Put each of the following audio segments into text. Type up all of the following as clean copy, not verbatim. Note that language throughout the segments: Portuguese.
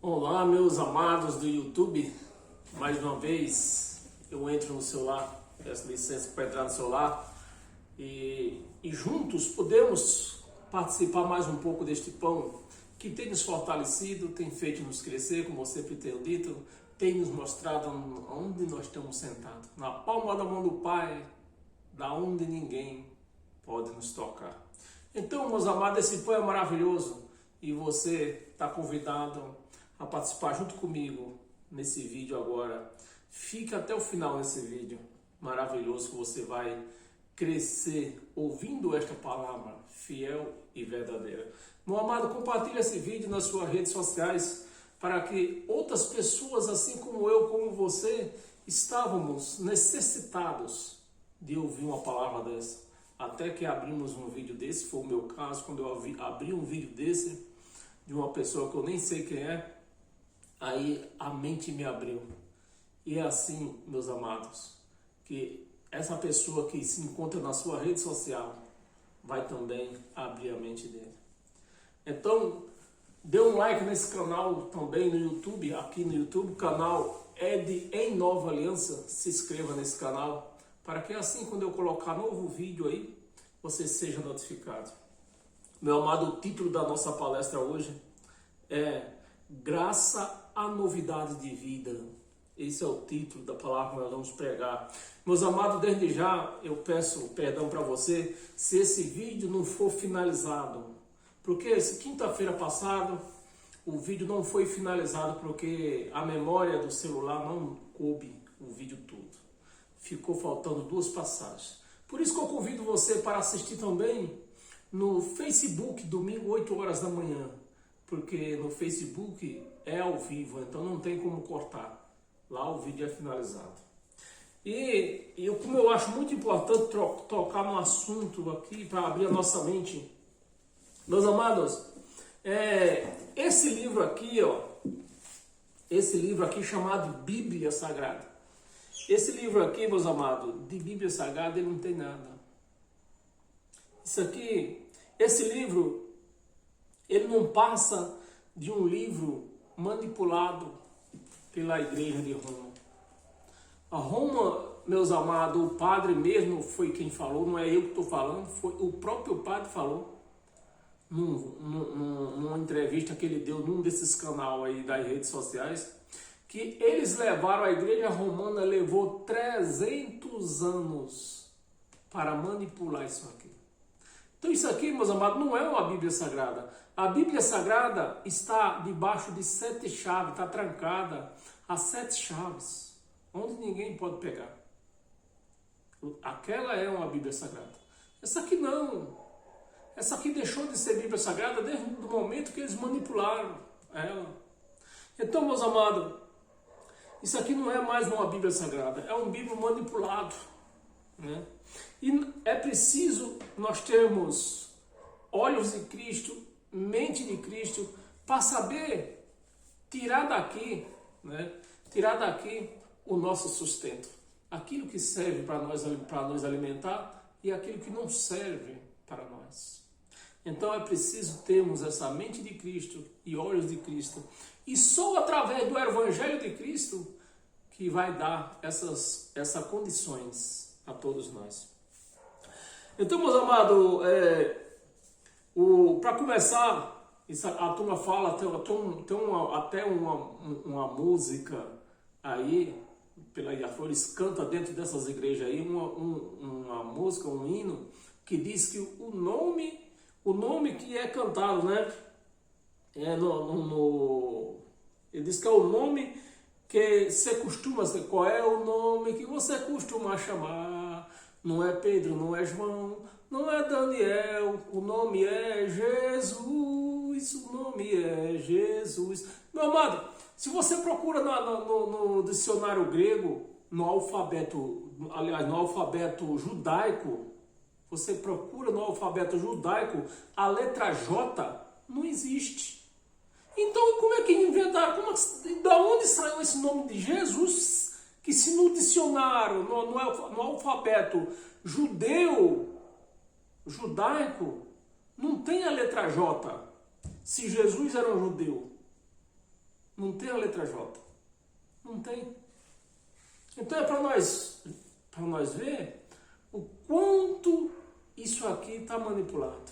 Olá, meus amados do YouTube. Mais uma vez eu entro no celular, peço licença para entrar no celular e juntos podemos participar mais um pouco deste pão que tem nos fortalecido, tem feito nos crescer, como eu sempre tenho dito, tem nos mostrado onde nós estamos sentados, na palma da mão do Pai, da onde ninguém pode nos tocar. Então, meus amados, esse pão é maravilhoso e você está convidado a participar junto comigo nesse vídeo agora. Fica até o final desse vídeo maravilhoso que você vai crescer ouvindo esta palavra fiel e verdadeira. Meu amado, compartilhe esse vídeo nas suas redes sociais para que outras pessoas, assim como eu, como você, estávamos necessitados de ouvir uma palavra dessa. Até que abrimos um vídeo desse, foi o meu caso, quando eu abri um vídeo desse, de uma pessoa que eu nem sei quem é, aí a mente me abriu. E é assim, meus amados, que essa pessoa que se encontra na sua rede social vai também abrir a mente dele. Então, dê um like nesse canal também no YouTube, aqui no YouTube, o canal é de Em Nova Aliança, se inscreva nesse canal, para que assim, quando eu colocar novo vídeo aí, você seja notificado. Meu amado, o título da nossa palestra hoje é Graça à Novidade de Vida. Esse é o título da palavra que nós vamos pregar. Meus amados, desde já eu peço perdão para você se esse vídeo não for finalizado. Porque quinta-feira passada o vídeo não foi finalizado porque a memória do celular não coube o vídeo todo. Ficou faltando duas passagens. Por isso que eu convido você para assistir também no Facebook, domingo, 8 horas da manhã. Porque no Facebook é ao vivo, então não tem como cortar. Lá o vídeo é finalizado. Como eu acho muito importante tocar no assunto aqui, para abrir a nossa mente. Meus amados, esse livro aqui, chamado Bíblia Sagrada. Esse livro aqui, meus amados, de Bíblia Sagrada, ele não tem nada. Esse livro, ele não passa de um livro manipulado pela igreja de Roma. A Roma, meus amados, o padre mesmo foi quem falou, não é eu que estou falando, foi o próprio padre falou numa entrevista que ele deu num desses canais aí das redes sociais, que eles levaram, a igreja romana levou 300 anos para manipular isso aqui. Então isso aqui, meus amados, não é uma Bíblia Sagrada. A Bíblia Sagrada está debaixo de 7 chaves, está trancada a 7 chaves, onde ninguém pode pegar. Aquela é uma Bíblia Sagrada. Essa aqui não. Essa aqui deixou de ser Bíblia Sagrada desde o momento que eles manipularam ela. Então, meus amados, isso aqui não é mais uma Bíblia Sagrada, é um livro manipulado, né? E é preciso nós termos olhos de Cristo, mente de Cristo, para saber tirar daqui o nosso sustento. Aquilo que serve para nos alimentar e aquilo que não serve para nós. Então é preciso termos essa mente de Cristo e olhos de Cristo. E só através do Evangelho de Cristo que vai dar essas condições a todos nós. Então, meus amados, para começar, a turma fala, até uma música aí, eles cantam dentro dessas igrejas aí, uma música, um hino, que diz que o nome que é cantado, né? Ele diz que é o nome que você costuma, qual é o nome que você costuma chamar? Não é Pedro, não é João, não é Daniel, o nome é Jesus, o nome é Jesus. Meu amado, se você procura no dicionário grego, no alfabeto judaico, você procura no alfabeto judaico, a letra J não existe. Então, como é que inventaram? Da onde saiu esse nome de Jesus? Que se no dicionário, no alfabeto judaico, não tem a letra J. Se Jesus era um judeu. Não tem a letra J. Não tem. Então é para nós ver o quanto isso aqui está manipulado.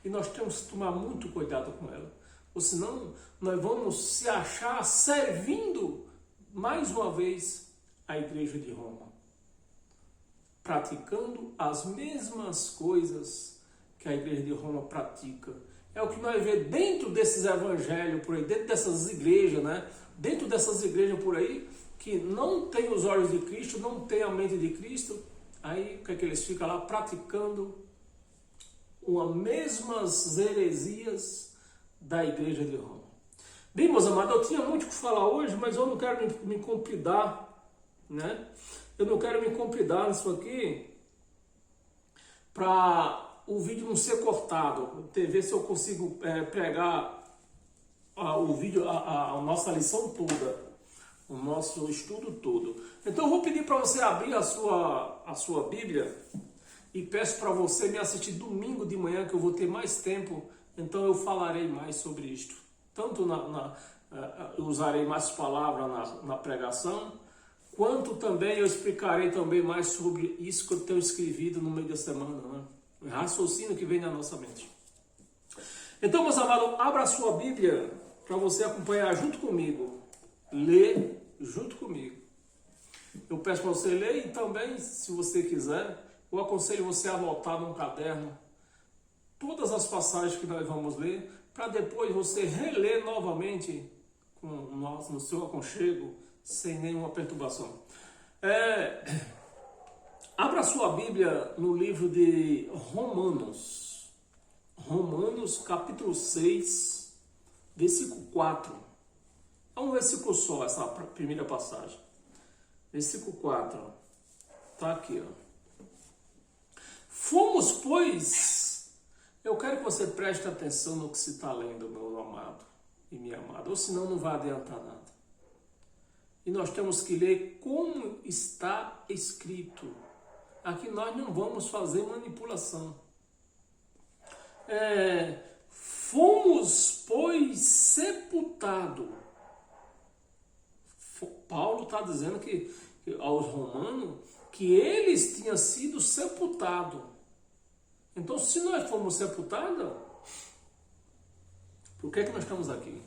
E nós temos que tomar muito cuidado com ela. Ou senão nós vamos se achar servindo mais uma vez a Igreja de Roma. Praticando as mesmas coisas que a Igreja de Roma pratica. É o que nós vemos dentro desses evangelhos por aí, dentro dessas igrejas, né? Dentro dessas igrejas por aí, que não tem os olhos de Cristo, não tem a mente de Cristo, aí o que é que eles ficam lá praticando? As mesmas heresias da Igreja de Roma. Bem, meus amados, eu tinha muito o que falar hoje, mas eu não quero me compridar, né? Eu não quero me compridar nisso aqui para o vídeo não ser cortado. Ver se eu consigo pegar o vídeo, a nossa lição toda, o nosso estudo todo. Então eu vou pedir para você abrir a sua Bíblia e peço para você me assistir domingo de manhã, que eu vou ter mais tempo, então eu falarei mais sobre isto. Tanto eu usarei mais palavras na pregação, quanto também eu explicarei também mais sobre isso que eu tenho escrevido no meio da semana, né? O raciocínio que vem na nossa mente. Então, meus amados, abra a sua Bíblia para você acompanhar junto comigo. Lê junto comigo. Eu peço para você ler e também, se você quiser, eu aconselho você a anotar num caderno todas as passagens que nós vamos ler, para depois você reler novamente no seu aconchego, sem nenhuma perturbação. Abra sua Bíblia no livro de Romanos. Romanos capítulo 6, versículo 4. É um versículo só, essa primeira passagem. Versículo 4. Está aqui, ó. Fomos, pois... Eu quero que você preste atenção no que se está lendo, meu amado e minha amada, ou senão não vai adiantar nada. E nós temos que ler como está escrito. Aqui nós não vamos fazer manipulação. Fomos, pois, sepultados. Paulo está dizendo que aos romanos que eles tinham sido sepultados. Então, se nós fomos sepultados, por que nós estamos aqui?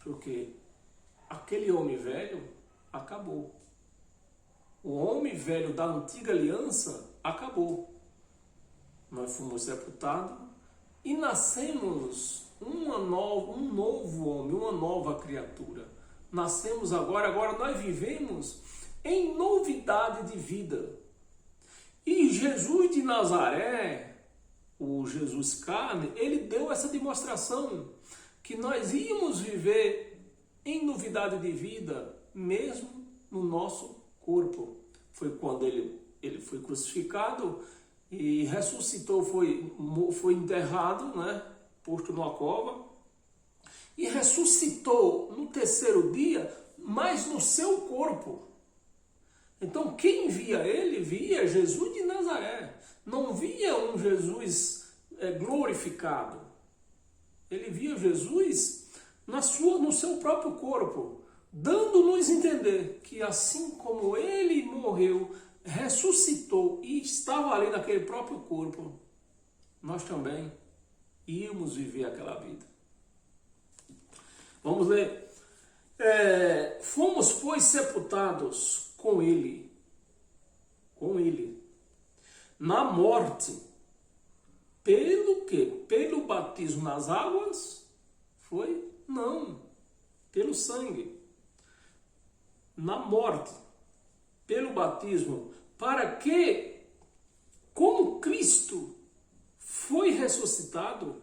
Porque aquele homem velho acabou. O homem velho da antiga aliança acabou. Nós fomos sepultados e nascemos um novo homem, uma nova criatura. Nascemos agora nós vivemos em novidade de vida. E Jesus de Nazaré, o Jesus carne, ele deu essa demonstração que nós íamos viver em novidade de vida, mesmo no nosso corpo. Foi quando ele foi crucificado e ressuscitou, foi enterrado, né, posto numa cova, e ressuscitou no terceiro dia, mas no seu corpo. Então quem via ele, via Jesus de Nazaré. Não via um Jesus glorificado. Ele via Jesus no seu próprio corpo, dando-nos entender que assim como ele morreu, ressuscitou e estava ali naquele próprio corpo, nós também íamos viver aquela vida. Vamos ler. Fomos, pois, sepultados com ele, na morte, pelo quê? Pelo batismo nas águas? Foi? Não, pelo sangue. Na morte, pelo batismo, para que, como Cristo foi ressuscitado,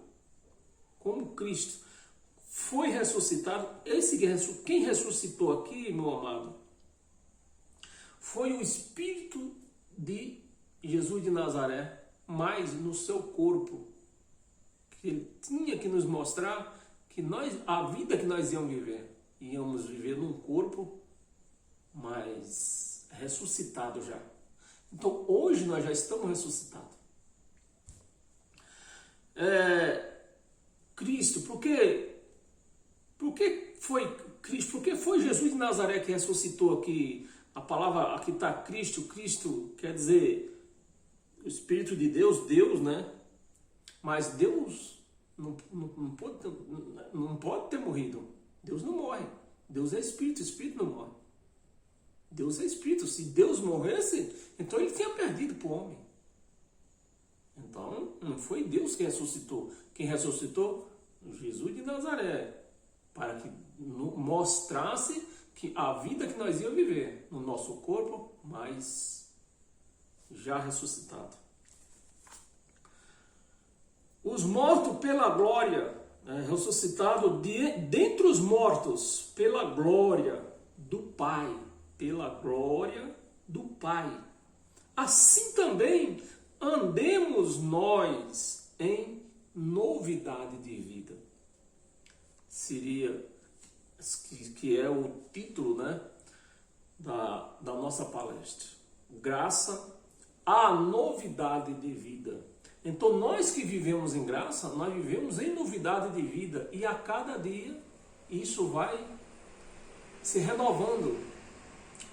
quem ressuscitou aqui, meu amado, foi o Espírito de Jesus de Nazaré, mas no seu corpo, que ele tinha que nos mostrar que a vida que nós íamos viver num corpo, mas ressuscitado já. Então hoje nós já estamos ressuscitados. Cristo, porque Por que foi Cristo? Por que foi Jesus de Nazaré que ressuscitou aqui? A palavra aqui está Cristo. Cristo quer dizer o Espírito de Deus, Deus, né? Mas Deus não pode ter morrido. Deus não morre. Deus é Espírito, Espírito não morre. Deus é Espírito. Se Deus morresse, então ele tinha perdido para o homem. Então, não foi Deus quem ressuscitou. Quem ressuscitou? Jesus de Nazaré. Para que mostrasse que a vida que nós íamos viver no nosso corpo, mas já ressuscitado. Os mortos pela glória, ressuscitado dentre os mortos pela glória do Pai. Pela glória do Pai. Assim também andemos nós em novidade de vida. Seria, que é o título, né, da nossa palestra. Graça à novidade de vida. Então nós que vivemos em graça, nós vivemos em novidade de vida. E a cada dia isso vai se renovando.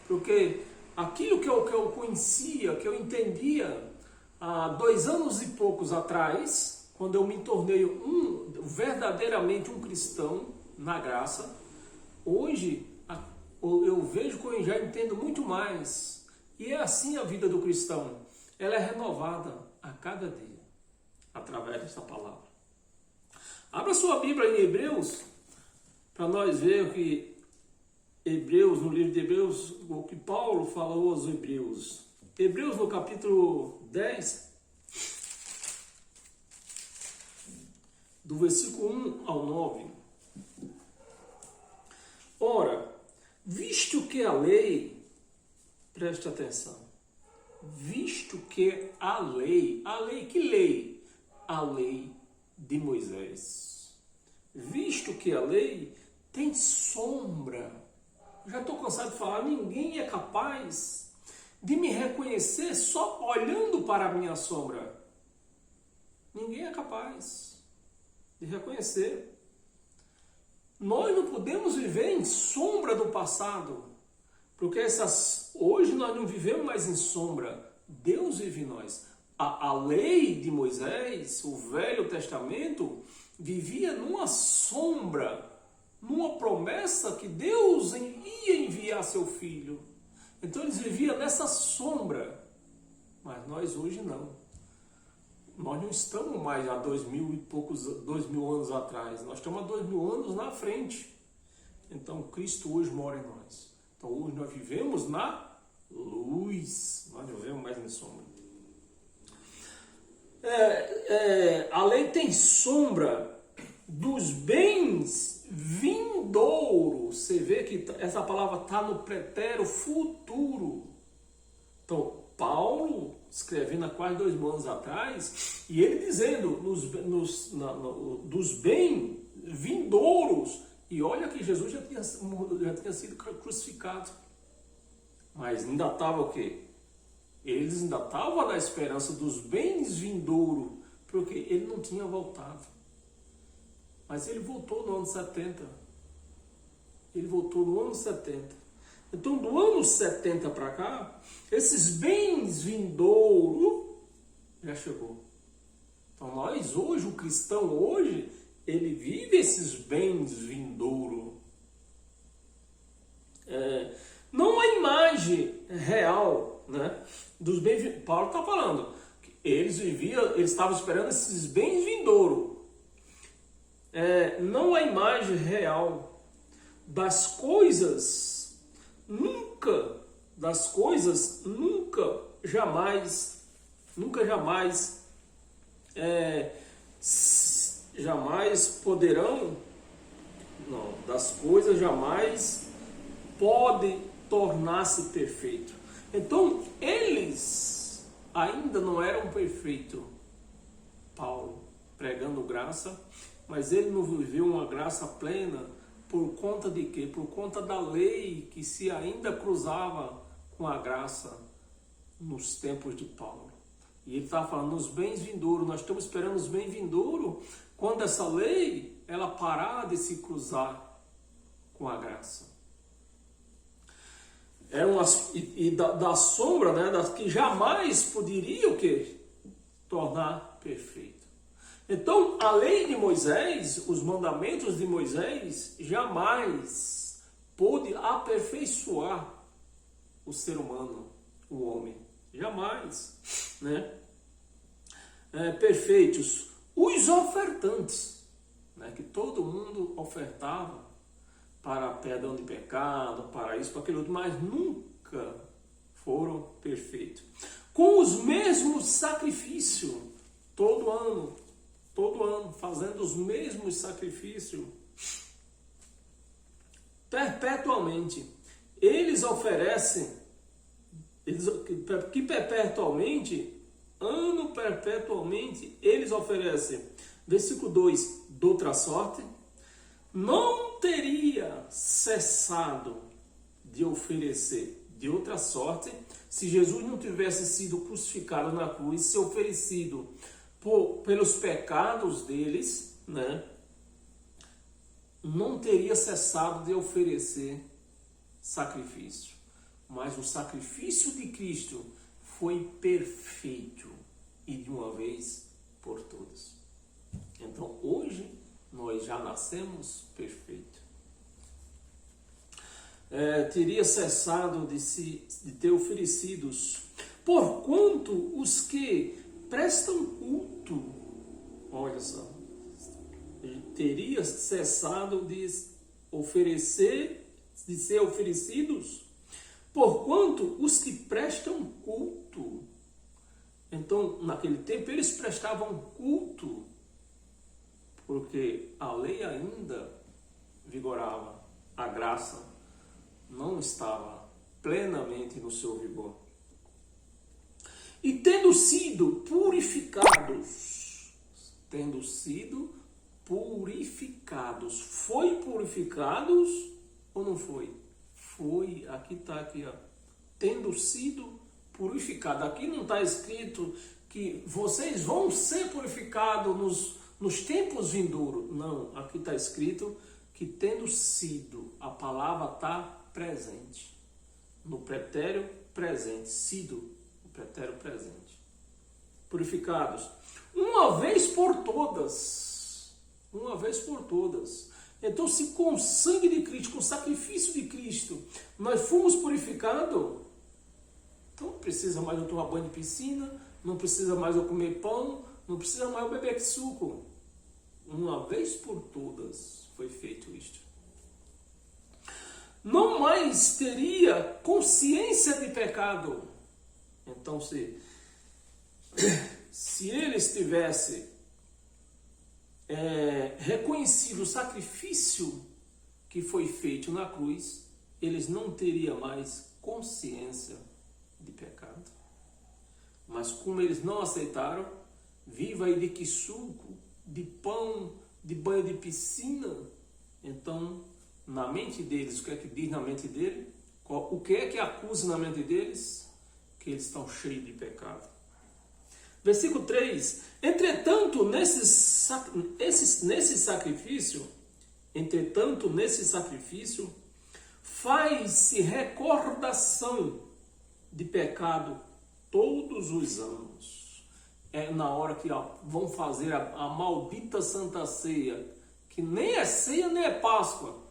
Porque aquilo que eu conhecia, que eu entendia há 2 anos e poucos atrás, quando eu me tornei verdadeiramente um cristão na graça, hoje eu vejo que eu já entendo muito mais. E é assim a vida do cristão. Ela é renovada a cada dia, através dessa palavra. Abra sua Bíblia em Hebreus, para nós ver o que Hebreus, no livro de Hebreus, o que Paulo falou aos Hebreus. Hebreus no capítulo 10, do versículo 1 ao 9. Ora, visto que a lei, preste atenção, visto que a lei, que lei? A lei de Moisés. Visto que a lei tem sombra, já estou cansado de falar, ninguém é capaz de me reconhecer só olhando para a minha sombra. Ninguém é capaz de reconhecer. Nós não podemos viver em sombra do passado, porque hoje nós não vivemos mais em sombra. Deus vive em nós. A lei de Moisés, o Velho Testamento, vivia numa sombra, numa promessa que Deus ia enviar seu Filho. Então eles viviam nessa sombra. Mas nós hoje não. Nós não estamos mais há 2.000 anos atrás. Nós estamos há 2.000 anos na frente. Então Cristo hoje mora em nós. Então hoje nós vivemos na luz. Nós não vivemos mais em sombra. A lei tem sombra dos bens vindouros. Você vê que essa palavra está no pretérito futuro. Então, Paulo, escrevendo há quase 2.000 anos atrás, e ele dizendo dos bens vindouros. E olha que Jesus já tinha sido crucificado. Mas ainda estava o quê? Eles ainda estavam na esperança dos bens vindouros, porque ele não tinha voltado. Mas ele voltou no ano 70. Ele voltou no ano 70. Então, do ano 70 para cá, esses bens vindouros já chegou. Então, nós hoje, o cristão hoje, ele vive esses bens vindouros. Não a imagem real, né, dos bens. Paulo está falando que eles estavam esperando esses bens vindouros. Não a imagem real das coisas, nunca jamais poderão, não, das coisas jamais pode tornar-se perfeito. Então, eles ainda não eram perfeitos. Paulo pregando graça, mas ele não viveu uma graça plena por conta de quê? Por conta da lei que se ainda cruzava com a graça nos tempos de Paulo. E ele estava falando nos bens vindouros. Nós estamos esperando os bens vindouros quando essa lei ela parar de se cruzar com a graça. Da sombra, né, das que jamais poderia o quê? Tornar perfeito. Então, a lei de Moisés, os mandamentos de Moisés, jamais pôde aperfeiçoar o ser humano, o homem. Jamais, né? Perfeitos. Os ofertantes, né, que todo mundo ofertava para perdão de pecado, para isso, para aquilo outro, mas nunca foram perfeitos. Com os mesmos sacrifícios, todo ano, fazendo os mesmos sacrifícios, perpetuamente. Eles oferecem, que perpetualmente, ano perpetualmente, eles oferecem. Versículo 2, de outra sorte, não teria cessado de oferecer de outra sorte, se Jesus não tivesse sido crucificado na cruz, se oferecido pelos pecados deles, né? Não teria cessado de oferecer sacrifício. Mas o sacrifício de Cristo foi perfeito e de uma vez por todas. Então hoje nós já nascemos perfeitos. Teria cessado de ter oferecidos, porquanto os que prestam culto, olha só, teria cessado de ser oferecidos, porquanto os que prestam culto. Então, naquele tempo, eles prestavam culto, porque a lei ainda vigorava, a graça não estava plenamente no seu vigor. E tendo sido purificados, foi purificados ou não foi? Foi, aqui está, aqui, ó, tendo sido purificado. Aqui não está escrito que vocês vão ser purificados nos tempos vindouros. Não, aqui está escrito que tendo sido, a palavra está presente. No pretérito presente, sido, no pretérito presente. Purificados. Uma vez por todas. Uma vez por todas. Então, se com o sangue de Cristo, com o sacrifício de Cristo, nós fomos purificados, então não precisa mais eu tomar banho de piscina, não precisa mais eu comer pão, não precisa mais eu beber suco. Uma vez por todas foi feito isto. Não mais teria consciência de pecado. Então, se eles tivessem reconhecido o sacrifício que foi feito na cruz, eles não teriam mais consciência de pecado. Mas como eles não aceitaram, viva aí de que suco, de pão, de banho de piscina, então na mente deles, o que é que diz na mente dele? O que é que acusa na mente deles? Que eles estão cheios de pecado. Versículo 3. Entretanto, nesse sacrifício, faz-se recordação de pecado todos os anos. É na hora que vão fazer a maldita Santa Ceia, que nem é ceia nem é Páscoa,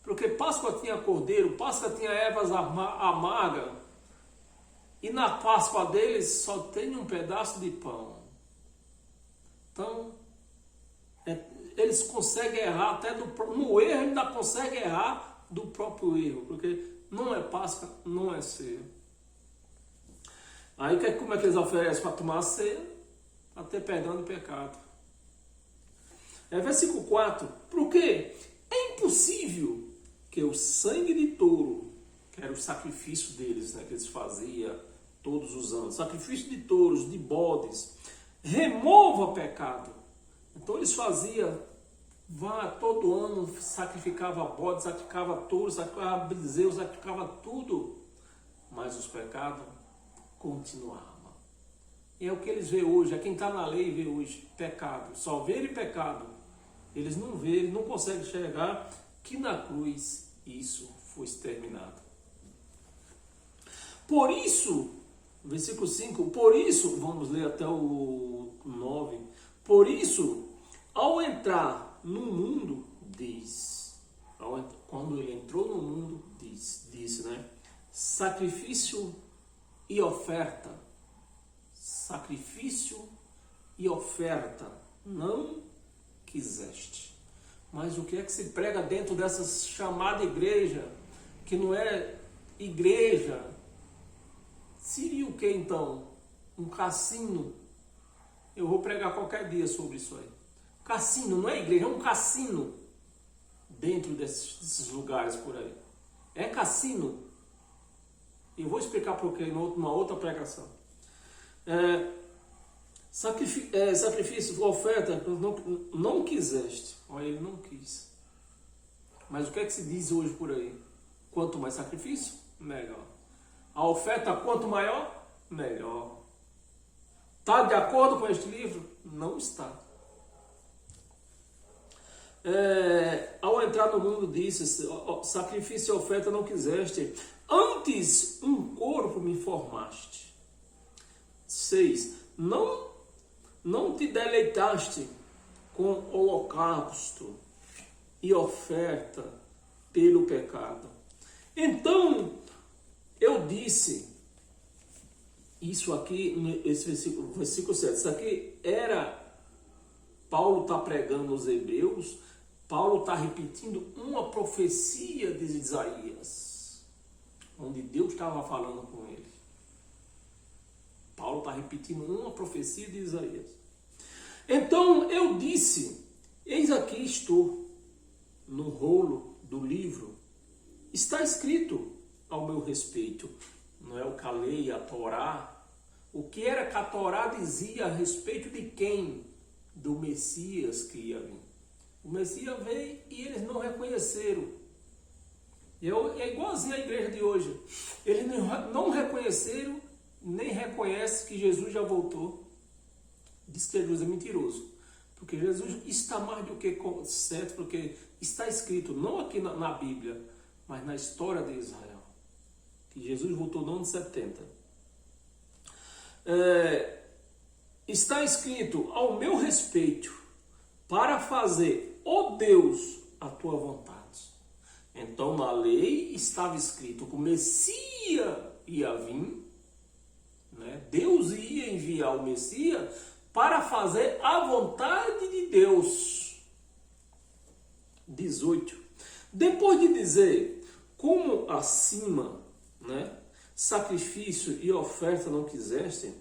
porque Páscoa tinha cordeiro, Páscoa tinha ervas amargas, e na Páscoa deles só tem um pedaço de pão. Então, eles conseguem errar, até no erro ainda conseguem errar do próprio erro, porque não é Páscoa, não é ceia. Aí como é que eles oferecem para tomar a ceia? Para ter perdão de pecado. Versículo 4. Porque é impossível que o sangue de touro, que era o sacrifício deles, né, que eles faziam todos os anos, sacrifício de touros, de bodes, remova pecado. Então eles faziam, todo ano sacrificava bode, sacrificava touro, sacrificava bezerro, sacrificava tudo, mas os pecados continuavam. E é o que eles veem hoje, é quem está na lei vê hoje, pecado, só verem pecado. Eles não veem, não conseguem enxergar que na cruz isso foi exterminado. Por isso, versículo 5, por isso, vamos ler até o 9, por isso, ao entrar no mundo, quando ele entrou no mundo, disse, né? Sacrifício e oferta não quiseste. Mas o que é que se prega dentro dessa chamada igreja, que não é igreja? Seria o que então? Um cassino? Eu vou pregar qualquer dia sobre isso aí. Cassino, não é igreja, é um cassino dentro desses lugares por aí. É cassino. Eu vou explicar por quê numa outra pregação. Sacrifício, oferta, não quiseste. Olha, ele não quis. Mas o que é que se diz hoje por aí? Quanto mais sacrifício, melhor. A oferta, quanto maior, melhor. Está de acordo com este livro? Não está. Ao entrar no mundo disse, sacrifício e oferta não quiseste, antes um corpo me formaste. 6. Não te deleitaste com holocausto e oferta pelo pecado. Então, eu disse, isso aqui, esse versículo 7, isso aqui era, Paulo está pregando aos hebreus, Paulo está repetindo uma profecia de Isaías, onde Deus estava falando com ele. Paulo está repetindo uma profecia de Isaías. Então eu disse, eis aqui estou, no rolo do livro, está escrito ao meu respeito. Não é o que a lei, a Torá. O que era que a Torá dizia a respeito de quem? Do Messias que ia vir. O Messias veio e eles não reconheceram. É igualzinho a igreja de hoje. Eles não reconheceram, nem reconhecem que Jesus já voltou. Diz que Jesus é mentiroso. Porque Jesus está mais do que certo, porque está escrito, não aqui na Bíblia, mas na história de Israel, que Jesus voltou no ano 70. Está escrito ao meu respeito, para fazer, ó Deus, a tua vontade. Então na lei estava escrito que o Messias ia vir, né? Deus ia enviar o Messias para fazer a vontade de Deus. 18. Depois de dizer, como acima, né, sacrifício e oferta não quiseste,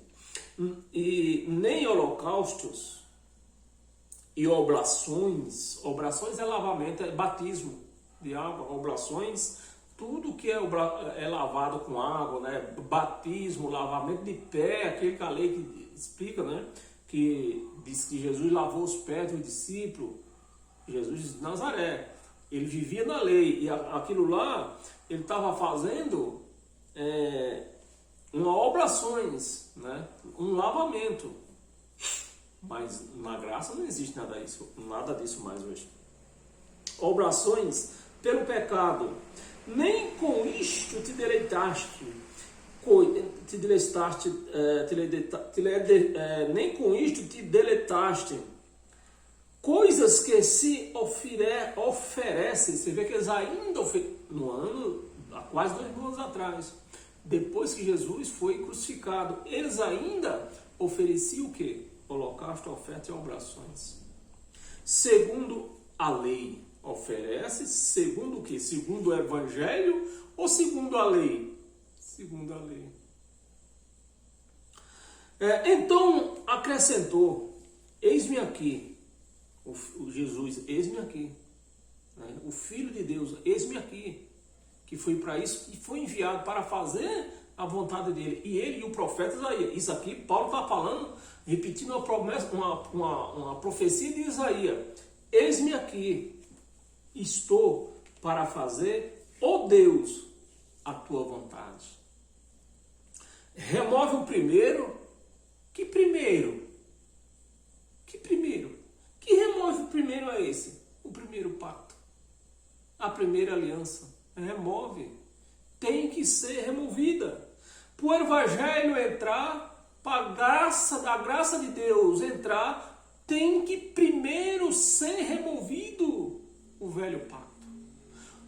e nem holocaustos e oblações é lavamento, é batismo de água, oblações, tudo que é lavado com água, né, batismo, lavamento de pé, aquele que a lei que explica, né, que diz que Jesus lavou os pés dos discípulos, Jesus de Nazaré. Ele vivia na lei e aquilo lá ele estava fazendo uma oblações, né? Um lavamento. Mas na graça não existe nada disso mais hoje. Oblações pelo pecado. Nem com isto te deleitaste. Nem com isto te deletaste. Coisas que se oferecem, você vê que eles ainda no ano, há quase 2 anos atrás, depois que Jesus foi crucificado, eles ainda ofereciam o quê? Holocausto, oferta e oblações. Segundo a lei, oferece, segundo o quê? Segundo o Evangelho ou segundo a lei? Segundo a lei. Então acrescentou, eis-me aqui. O Jesus, eis-me aqui, né? O Filho de Deus, eis-me aqui, que foi para isso e foi enviado para fazer a vontade dele. E ele e o profeta Isaías, isso aqui Paulo está falando, repetindo uma promessa, uma profecia de Isaías. Eis-me aqui, estou para fazer, ó Deus, a tua vontade. Remove o primeiro. Que primeiro? Que primeiro? Que remove o primeiro é esse? O primeiro pacto. A primeira aliança. remove. Tem que ser removida. Para o Evangelho entrar, para a graça de Deus entrar, tem que primeiro ser removido o velho pacto.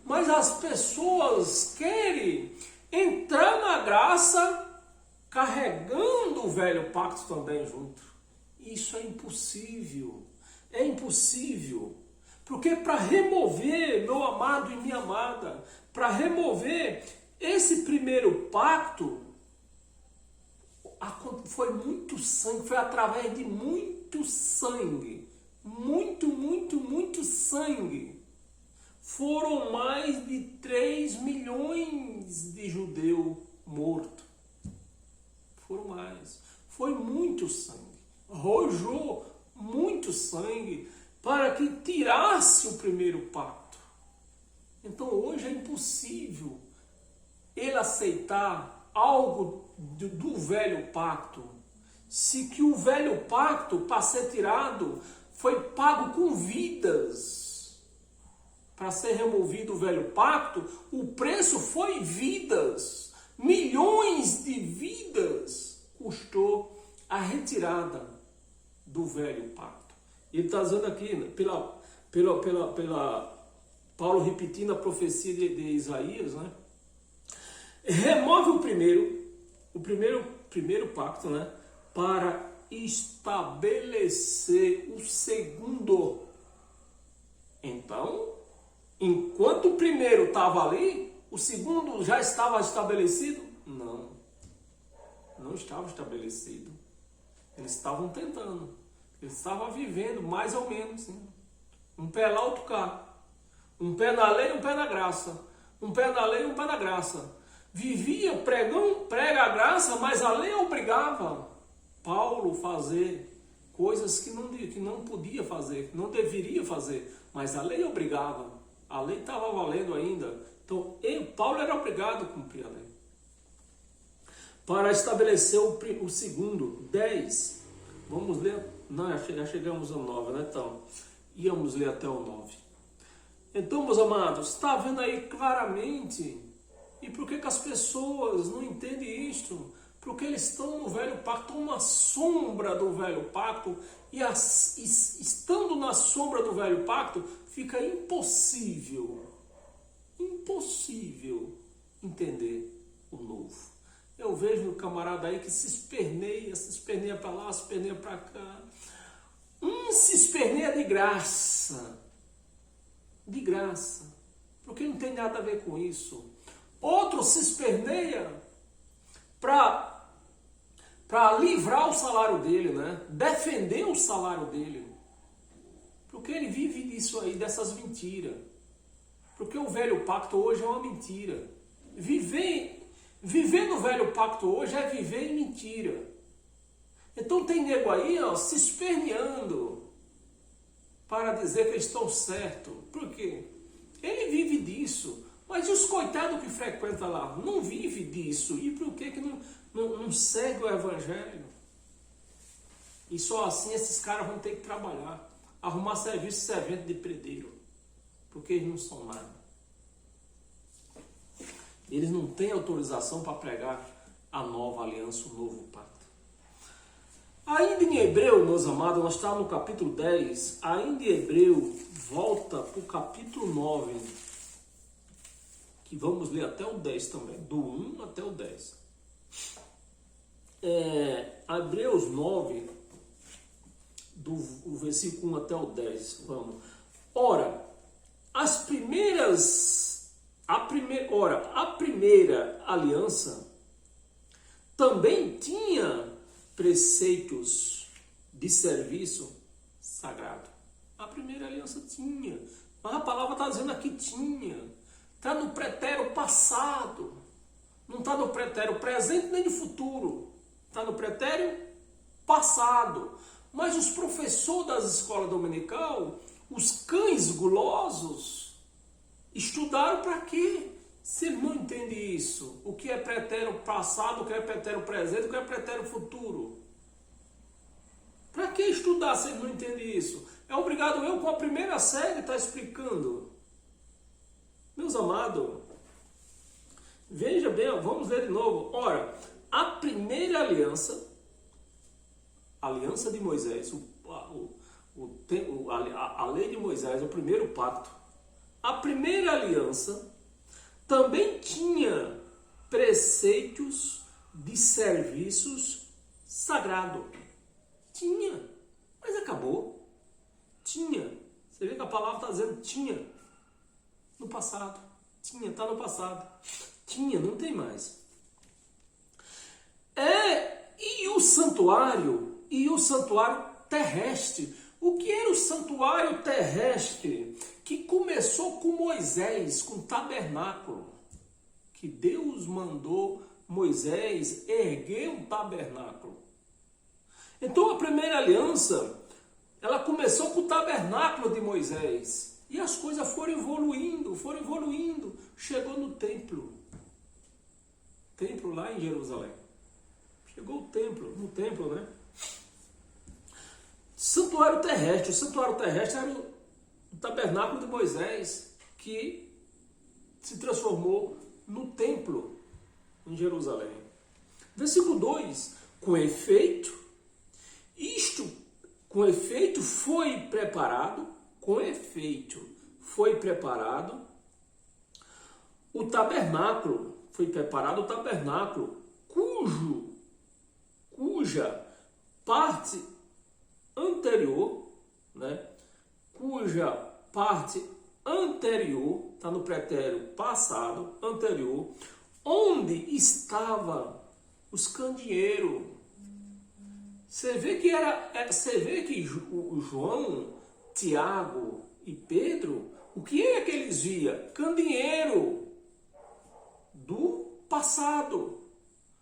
Mas as pessoas querem entrar na graça carregando o velho pacto também junto. Isso é impossível. É impossível. Porque para remover, meu amado e minha amada, para remover esse primeiro pacto, foi muito sangue, foi através de muito sangue. Muito sangue. Foram mais de 3 milhões de judeus mortos. Foram mais. Foi muito sangue. Rojou muito sangue para que tirasse o primeiro pacto. Então hoje é impossível ele aceitar algo do velho pacto, se que o velho pacto, para ser tirado, foi pago com vidas. Para ser removido o velho pacto, o preço foi vidas. Milhões de vidas custou a retirada do velho pacto. Ele está dizendo aqui, Paulo repetindo a profecia de Isaías, né? Remove o primeiro pacto, né? Para estabelecer o segundo. Então, enquanto o primeiro estava ali, o segundo já estava estabelecido? Não estava estabelecido. Eles estavam tentando. Eles estavam vivendo mais ou menos. Hein? Um pé lá, outro cá. Um pé na lei, um pé na graça. Um pé na lei, um pé na graça. Vivia, prega a graça, mas a lei obrigava Paulo a fazer coisas que não podia fazer, que não deveria fazer. Mas a lei obrigava. A lei estava valendo ainda. Então, Paulo era obrigado a cumprir a lei. Para estabelecer o segundo, 10. Vamos ler. Não, já chegamos ao 9, né? Então, íamos ler até o 9. Então, meus amados, está vendo aí claramente. E por que as pessoas não entendem isto? Porque eles estão no velho pacto, estão na sombra do velho pacto. E estando na sombra do velho pacto, fica impossível entender o novo. Eu vejo um camarada aí que se esperneia para lá, se esperneia para cá. Se esperneia de graça, porque não tem nada a ver com isso. Outro se esperneia para livrar o salário dele, né? Defender o salário dele. Porque ele vive disso aí, dessas mentiras. Porque o velho pacto hoje é uma mentira. Viver no velho pacto hoje é viver em mentira. Então tem nego aí, ó, se esperneando para dizer que eles estão certos. Por quê? Ele vive disso. Mas e os coitados que frequentam lá? Não vive disso. E por que não segue o Evangelho? E só assim esses caras vão ter que trabalhar. Arrumar serviço servente de predeiro. Porque eles não são nada. Eles não têm autorização para pregar a nova aliança, o novo pacto. Ainda em Hebreu, meus amados, nós estamos no capítulo 10. Ainda em Hebreu, volta para o capítulo 9. Que vamos ler até o 10 também. Do 1 até o 10. Hebreus 9, do versículo 1 até o 10. Vamos. Ora, a primeira aliança também tinha preceitos de serviço sagrado. A primeira aliança tinha. Mas a palavra está dizendo aqui tinha. Está no pretérito passado. Não está no pretérito presente nem no futuro. Está no pretérito passado. Mas os professores das escolas dominical, os cães gulosos, estudaram para quê? Se ele não entende isso, o que é pretérito passado, o que é pretérito presente, o que é pretérito futuro? Para que estudar se ele não entende isso? É obrigado eu com a primeira série estar explicando. Meus amados, Veja bem, vamos ler de novo. Ora, a primeira aliança, a aliança de Moisés, a lei de Moisés, o primeiro pacto, a primeira aliança também tinha preceitos de serviços sagrados. Tinha, mas acabou. Tinha. Você vê que a palavra está dizendo tinha no passado. Tinha, está no passado. Tinha, não tem mais. E o santuário terrestre. O que era o santuário terrestre? Que começou com Moisés, com o tabernáculo. Que Deus mandou Moisés erguer um tabernáculo. Então a primeira aliança, ela começou com o tabernáculo de Moisés. E as coisas foram evoluindo. Chegou no templo. Templo lá em Jerusalém. Chegou no templo, né? Santuário terrestre. O santuário terrestre era o tabernáculo de Moisés, que se transformou no templo em Jerusalém. Versículo 2. Com efeito foi preparado o tabernáculo, cuja parte anterior, né? Cuja parte anterior, está no pretérito passado, anterior, onde estava os candeeiros. Você vê que o João, Tiago e Pedro, o que é que eles viam? Candeeiro do passado.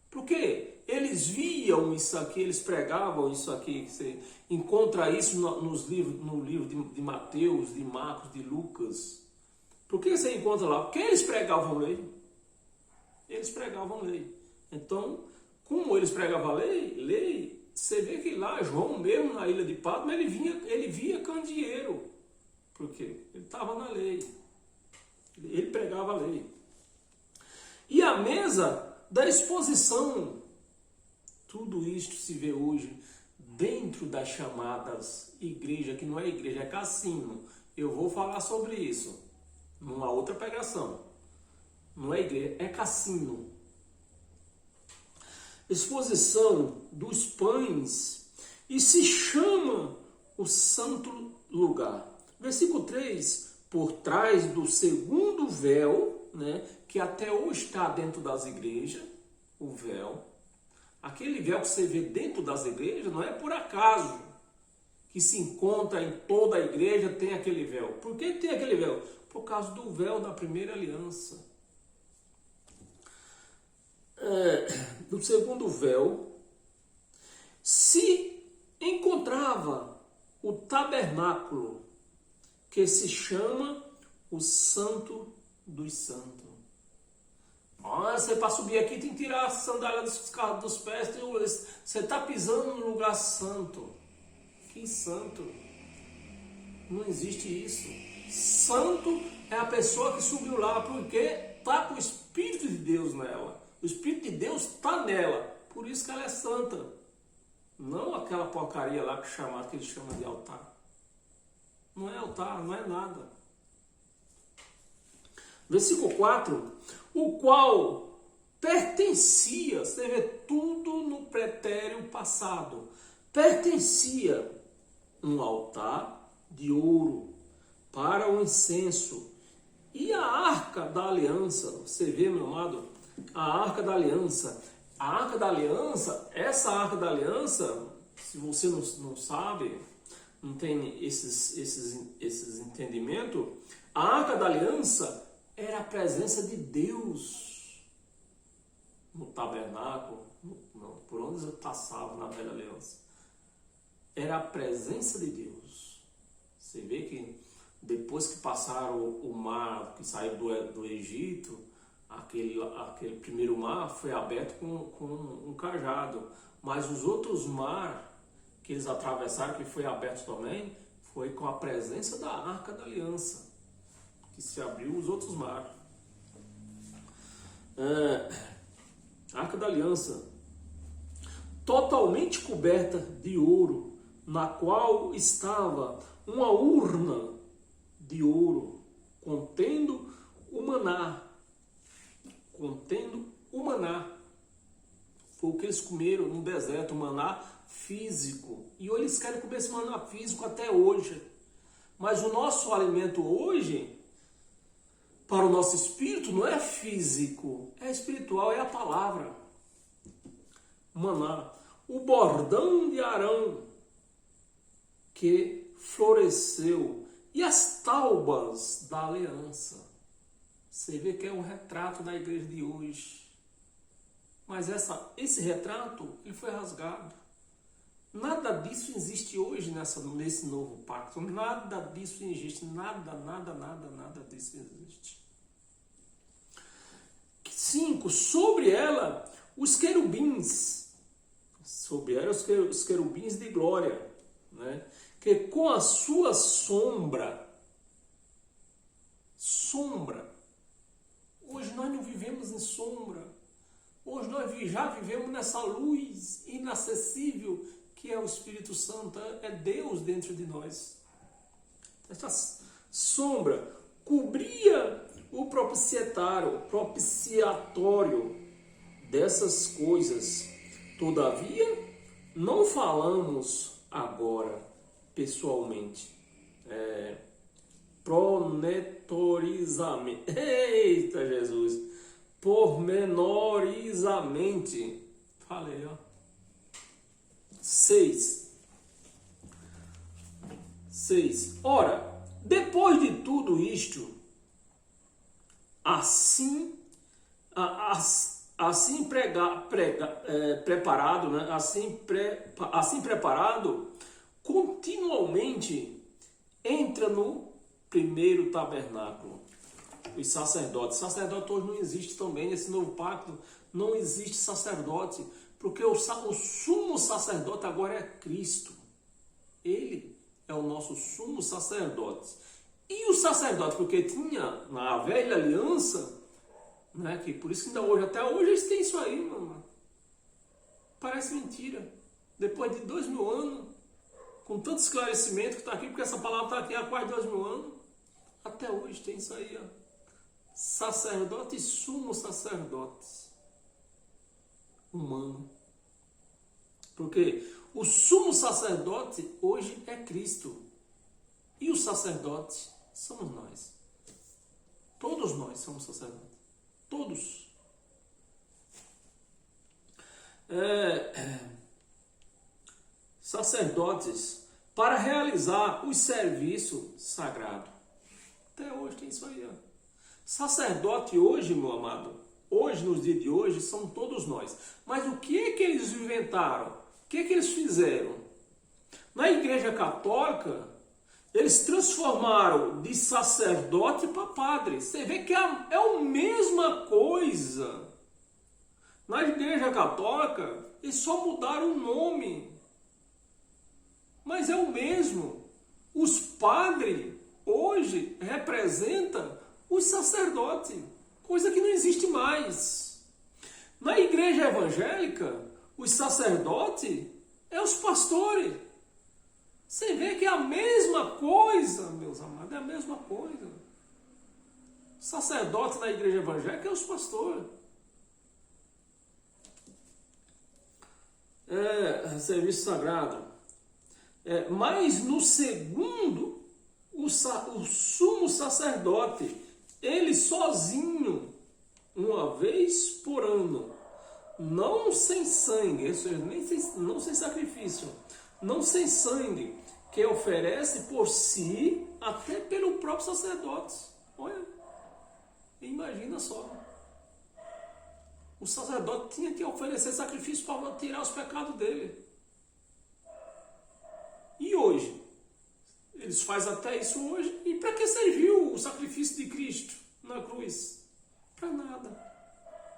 Por quê? Eles viam isso aqui, eles pregavam isso aqui. Você encontra isso no livro de Mateus, de Marcos, de Lucas. Por que você encontra lá? Porque eles pregavam lei. Então, como eles pregavam lei, você vê que lá João mesmo na ilha de Patmos, ele via candeeiro. Por quê? Ele estava na lei. Ele pregava a lei. E a mesa da exposição. Tudo isto se vê hoje dentro das chamadas igreja, que não é igreja, é cassino. Eu vou falar sobre isso numa outra pregação. Não é igreja, é cassino. Exposição dos pães e se chama o santo lugar. Versículo 3, por trás do segundo véu, né, que até hoje está dentro das igrejas, o véu. Aquele véu que você vê dentro das igrejas não é por acaso que se encontra em toda a igreja, tem aquele véu. Por que tem aquele véu? Por causa do véu da primeira aliança. Do segundo véu, se encontrava o tabernáculo, que se chama o Santo dos Santos. Você para subir aqui tem que tirar a sandália dos pés. Você está pisando no lugar santo. Que santo? Não existe isso. Santo é a pessoa que subiu lá porque está com o Espírito de Deus nela. O Espírito de Deus está nela. Por isso que ela é santa. Não aquela porcaria lá que eles chamam de altar. Não é altar, não é nada. Versículo 4. O qual pertencia, você vê tudo no pretérito passado, pertencia um altar de ouro para o incenso e a arca da aliança. Você vê, meu amado, a arca da aliança. A arca da aliança, essa arca da aliança, se você não sabe, não tem esses entendimentos, a arca da aliança era a presença de Deus no tabernáculo, por onde eu passava na velha aliança. Era a presença de Deus. Você vê que depois que passaram o mar, que saiu do Egito, aquele primeiro mar foi aberto com um cajado. Mas os outros mares que eles atravessaram, que foi aberto também, foi com a presença da arca da aliança, que se abriu os outros mares. Arca da Aliança, totalmente coberta de ouro, na qual estava uma urna de ouro contendo o maná. Foi o que eles comeram no deserto, o maná físico. E eles querem comer esse maná físico até hoje. Mas o nosso alimento hoje, para o nosso espírito, não é físico, é espiritual, é a palavra. Maná. O bordão de Arão, que floresceu, e as taubas da aliança. Você vê que é um retrato da igreja de hoje. Mas esse retrato, ele foi rasgado. Nada disso existe hoje nesse novo pacto. Nada disso existe. Nada disso existe. 5. Sobre ela, os querubins. Sobre ela, os querubins de glória. Né? Que com a sua sombra. Hoje nós não vivemos em sombra. Hoje nós já vivemos nessa luz inacessível que é o Espírito Santo, é Deus dentro de nós. Essa sombra cobria o propiciatório dessas coisas. Todavia, não falamos agora pessoalmente. Pronetorizamente. Eita Jesus! Pormenorizamente. Falei, ó. 6. Ora, depois de tudo isto, preparado, né? Assim preparado, continuamente entra no primeiro tabernáculo. Os sacerdotes. Sacerdote hoje não existe também, nesse novo pacto não existe sacerdote, porque o sumo sacerdote agora é Cristo. Ele é o nosso sumo sacerdote. E o sacerdote, porque tinha na velha aliança, né, que por isso que ainda hoje, até hoje eles têm isso aí, mano. Parece mentira. Depois de 2000 anos, com tanto esclarecimento que está aqui, porque essa palavra está aqui há quase 2000 anos, até hoje tem isso aí, ó. Sacerdote e sumo sacerdote humano. Porque o sumo sacerdote hoje é Cristo. E o sacerdote somos nós. Todos nós somos sacerdotes. Todos. Sacerdotes para realizar o serviço sagrado. Até hoje tem isso aí, ó. Sacerdote hoje, meu amado, hoje, nos dias de hoje, são todos nós. Mas o que é que eles inventaram? O que é que eles fizeram? Na Igreja Católica, eles transformaram de sacerdote para padre. Você vê que é a mesma coisa. Na Igreja Católica, eles só mudaram o nome. Mas é o mesmo. Os padres, hoje, representam os sacerdotes, coisa que não existe mais. Na igreja evangélica, os sacerdotes é os pastores. Você vê que é a mesma coisa, meus amados, é a mesma coisa. O sacerdote na igreja evangélica é os pastores. Serviço sagrado. Mas no segundo, o sumo sacerdote, ele sozinho, uma vez por ano, não sem sangue, não sem sacrifício, não sem sangue, que oferece por si, até pelo próprio sacerdote. Olha, imagina só. O sacerdote tinha que oferecer sacrifício para tirar os pecados dele. E hoje? Eles fazem até isso hoje. E para que serviu o sacrifício de Cristo na cruz? Para nada.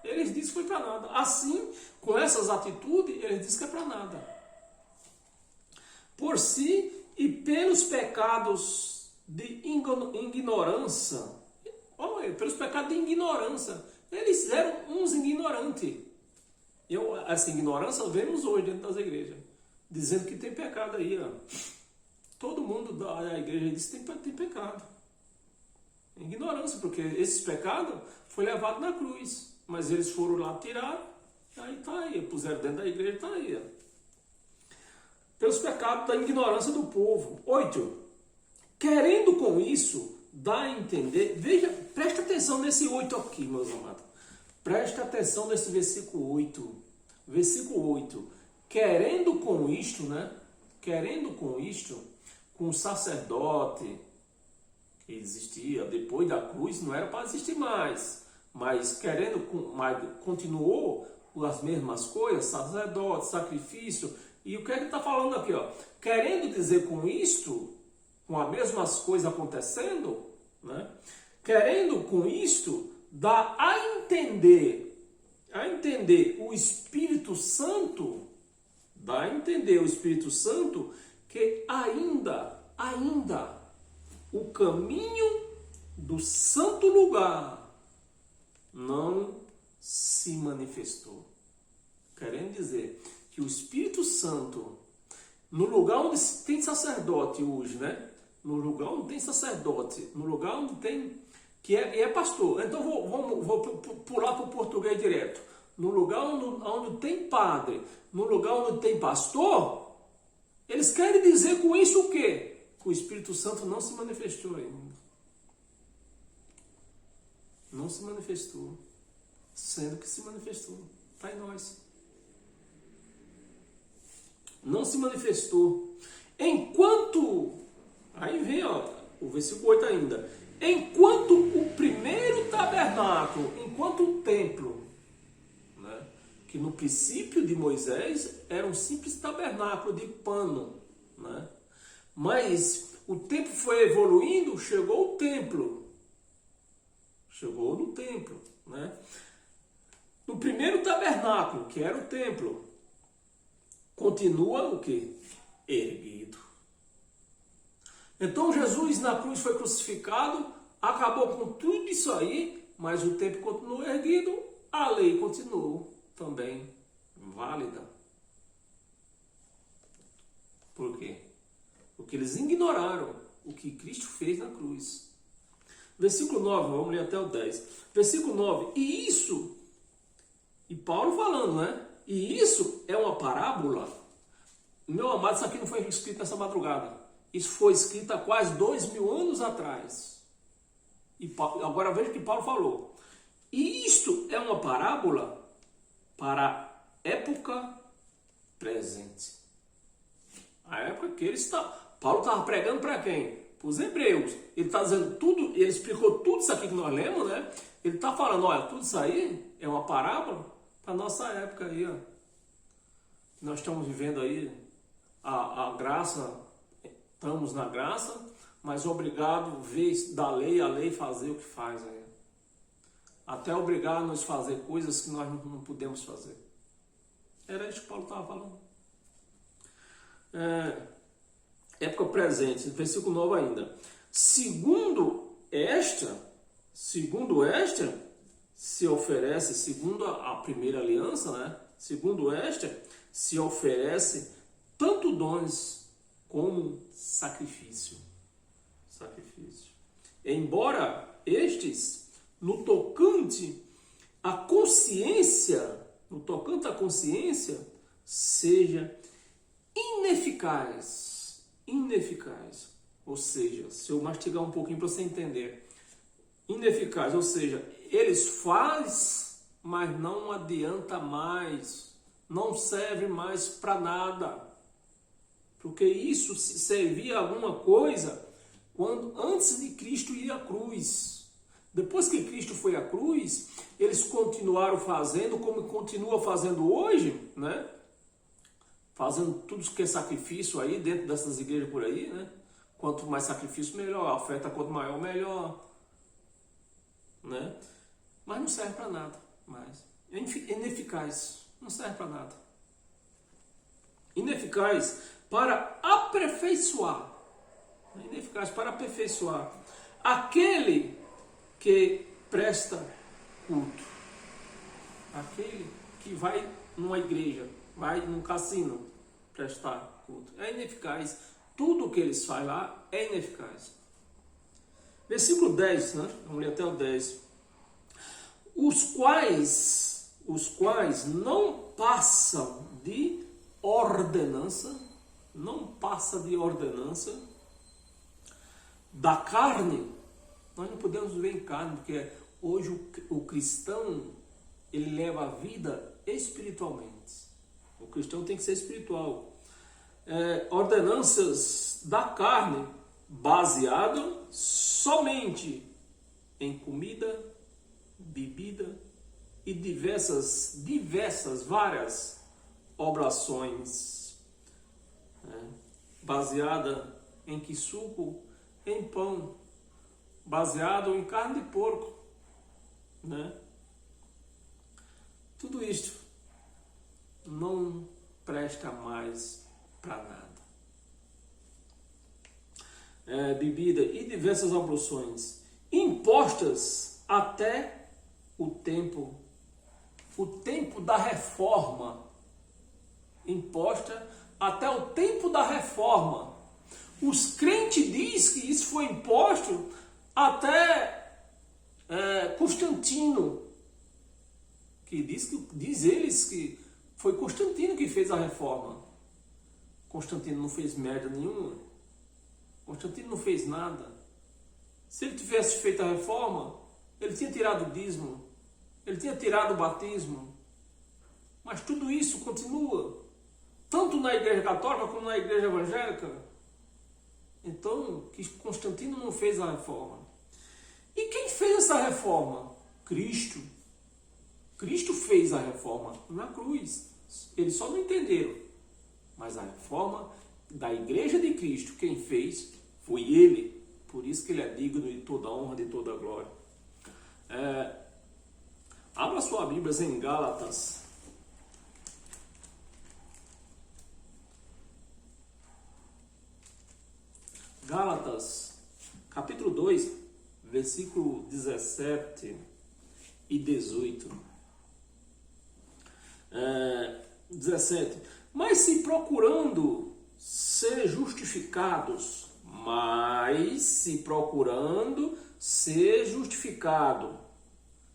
Eles dizem que foi para nada. Assim, com essas atitudes, eles dizem que é para nada. Por si e pelos pecados de ignorância. Olha aí, pelos pecados de ignorância Eles eram uns ignorantes. Essa ignorância vemos hoje dentro das igrejas, dizendo que tem pecado aí. Ó. Todo mundo da igreja diz que tem pecado. Ignorância, porque esses pecados foi levado na cruz. Mas eles foram lá tirar, aí está aí, puseram dentro da igreja, está aí. Ó. Pelos pecados da ignorância do povo. 8. Querendo com isso dar a entender, veja, presta atenção nesse 8 aqui, meus amados. Presta atenção nesse versículo 8. Versículo 8. Querendo com isto, né? Querendo com isto, com o sacerdote que existia depois da cruz, não era para existir mais. Mas continuou as mesmas coisas, sacerdote, sacrifício. E o que é que ele está falando aqui? Ó? Querendo dizer com isto, com as mesmas coisas acontecendo, né? Querendo com isto, dar a entender o Espírito Santo, dá a entender o Espírito Santo que ainda o caminho do santo lugar não se manifestou. Querendo dizer que o Espírito Santo, no lugar onde tem sacerdote hoje, né? No lugar onde tem sacerdote, no lugar onde tem, que é pastor. Então vou pular para o português direto. No lugar onde tem padre, no lugar onde tem pastor, eles querem dizer com isso o quê? Que o Espírito Santo não se manifestou ainda. Não se manifestou. Sendo que se manifestou. Está em nós. Não se manifestou. Enquanto... Aí vem, ó, o versículo 8 ainda. Enquanto o primeiro tabernáculo, enquanto o templo, né, que no princípio de Moisés era um simples tabernáculo de pano, né, mas o tempo foi evoluindo, chegou o templo. Chegou no templo, né? No primeiro tabernáculo, que era o templo, continua o quê? Erguido. Então Jesus na cruz foi crucificado, acabou com tudo isso aí, mas o templo continuou erguido, a lei continuou também válida. Por quê? Porque eles ignoraram o que Cristo fez na cruz. Versículo 9, vamos ler até o 10. Versículo 9, e Paulo falando, né? E isso é uma parábola. Meu amado, isso aqui não foi escrito nessa madrugada. Isso foi escrito há quase 2000 anos atrás. E agora veja o que Paulo falou. E isto é uma parábola para a época presente. A época que Paulo estava pregando para quem? Para os hebreus. Ele está dizendo tudo, ele explicou tudo isso aqui que nós lemos, né? Ele está falando, olha, tudo isso aí é uma parábola para a nossa época aí, ó. Nós estamos vivendo aí a graça, estamos na graça, mas obrigado ver da lei a lei fazer o que faz aí. Até obrigar a nos fazer coisas que nós não podemos fazer. Era isso que Paulo estava falando. Época presente, versículo 9 ainda. Segundo esta se oferece, segundo a primeira aliança, né? Segundo esta se oferece tanto dons como sacrifício. Embora estes, no tocante à consciência, seja ineficaz. Ou seja, se eu mastigar um pouquinho para você entender, ineficaz, ou seja, eles fazem, mas não adianta mais, não serve mais para nada, porque isso servia a alguma coisa antes de Cristo ir à cruz. Depois que Cristo foi à cruz, eles continuaram fazendo como continua fazendo hoje, né? Fazendo tudo que é sacrifício aí dentro dessas igrejas por aí, né? Quanto mais sacrifício, melhor. A oferta quanto maior, melhor. Né? Mas não serve para nada mais. É ineficaz. Não serve para nada. Ineficaz para aperfeiçoar. Ineficaz para aperfeiçoar aquele que presta culto. aquele que vai numa igreja, vai num cassino prestar culto. É ineficaz. Tudo o que eles fazem lá é ineficaz. Versículo 10, né? Vamos ler até o 10. Os quais não passam de ordenança, da carne. Nós não podemos viver em carne, porque hoje o cristão, ele leva a vida espiritualmente. O cristão tem que ser espiritual. Ordenanças da carne, baseado somente em comida, bebida e várias oblações, baseada em que suco, em pão, baseado em carne de porco, né? Tudo isto não presta mais para nada. Bebida e diversas oblações impostas até o tempo da reforma. Imposta até o tempo da reforma. Os crentes dizem que isso foi imposto até Constantino, que diz eles que foi Constantino que fez a reforma. Constantino não fez merda nenhuma. Constantino não fez nada. Se ele tivesse feito a reforma, ele tinha tirado o dízimo, ele tinha tirado o batismo. Mas tudo isso continua, tanto na igreja católica como na igreja evangélica. Então, que Constantino não fez a reforma. E quem fez essa reforma? Cristo. Cristo fez a reforma na cruz. Eles só não entenderam. Mas a reforma da igreja de Cristo, quem fez foi ele. Por isso que ele é digno de toda honra, de toda glória. Abra sua Bíblia em Gálatas. Gálatas, capítulo 2, versículo 17 e 18. 17. Mas se procurando ser justificados,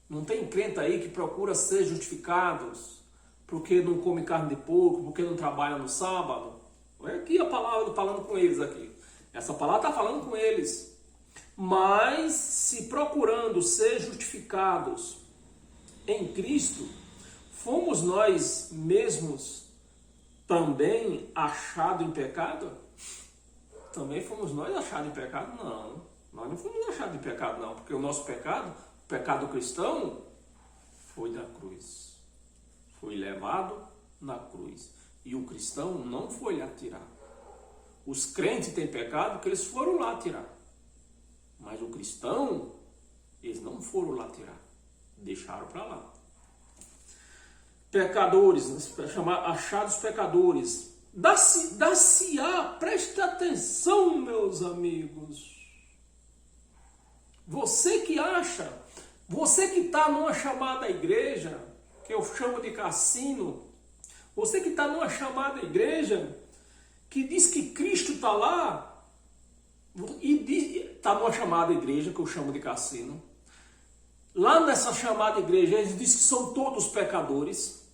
não tem crente aí que procura ser justificados porque não come carne de porco, porque não trabalha no sábado? Olha aqui a palavra falando com eles aqui. Essa palavra está falando com eles. Mas se procurando ser justificados em Cristo, fomos nós mesmos também achados em pecado? Também fomos nós achados em pecado? Não, nós não fomos achados em pecado não, porque o nosso pecado, o pecado cristão, foi na cruz. Foi levado na cruz. E o cristão não foi lá tirar. Os crentes têm pecado que eles foram lá tirar. Mas o cristão, eles não foram lá tirar. Deixaram para lá. Pecadores, achados pecadores. Dá-se-á, preste atenção, meus amigos. Você que acha, você que está numa chamada igreja, que eu chamo de cassino, você que está numa chamada igreja, que diz que Cristo está lá, e está numa chamada igreja, que eu chamo de cassino, lá nessa chamada igreja, eles dizem que são todos pecadores,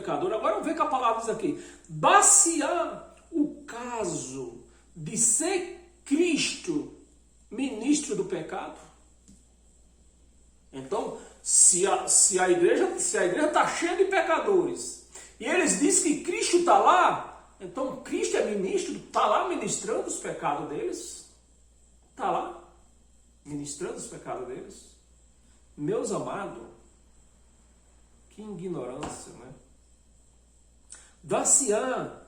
agora vamos ver o que a palavra diz aqui, dá-se-á o caso de ser Cristo ministro do pecado? Então, se a igreja está cheia de pecadores, e eles dizem que Cristo está lá, então Cristo é ministro, está lá ministrando os pecados deles? Está lá ministrando os pecados deles? Meus amados, que ignorância, né? Dá-se-á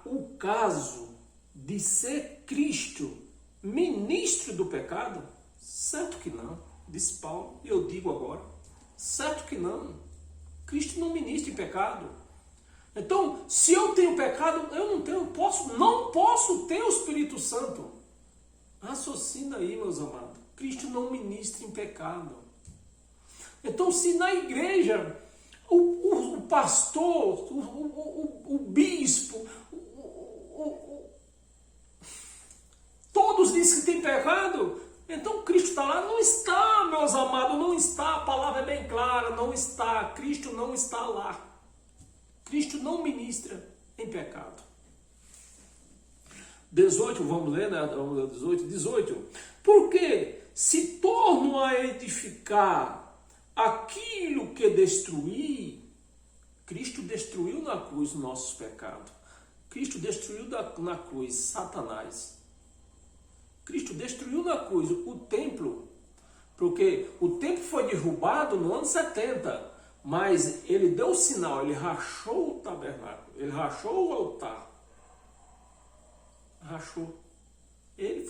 o caso de ser Cristo ministro do pecado? Certo que não, disse Paulo, e eu digo agora, certo que não. Cristo não ministra em pecado. Então, se eu tenho pecado, eu não posso ter o Espírito Santo. Raciocina aí, meus amados. Cristo não ministra em pecado. Então, se na igreja o pastor, o bispo, todos dizem que tem pecado, então Cristo está lá? Não está, meus amados, não está. A palavra é bem clara, não está. Cristo não está lá. Cristo não ministra em pecado. 18, vamos ler, né? 18. Porque se tornam a edificar aquilo que destruí, Cristo destruiu na cruz os nossos pecados. Cristo destruiu na cruz Satanás. Cristo destruiu na cruz o templo, porque o templo foi derrubado no ano 70, mas ele deu o sinal, ele rachou o tabernáculo, ele rachou o altar. Rachou.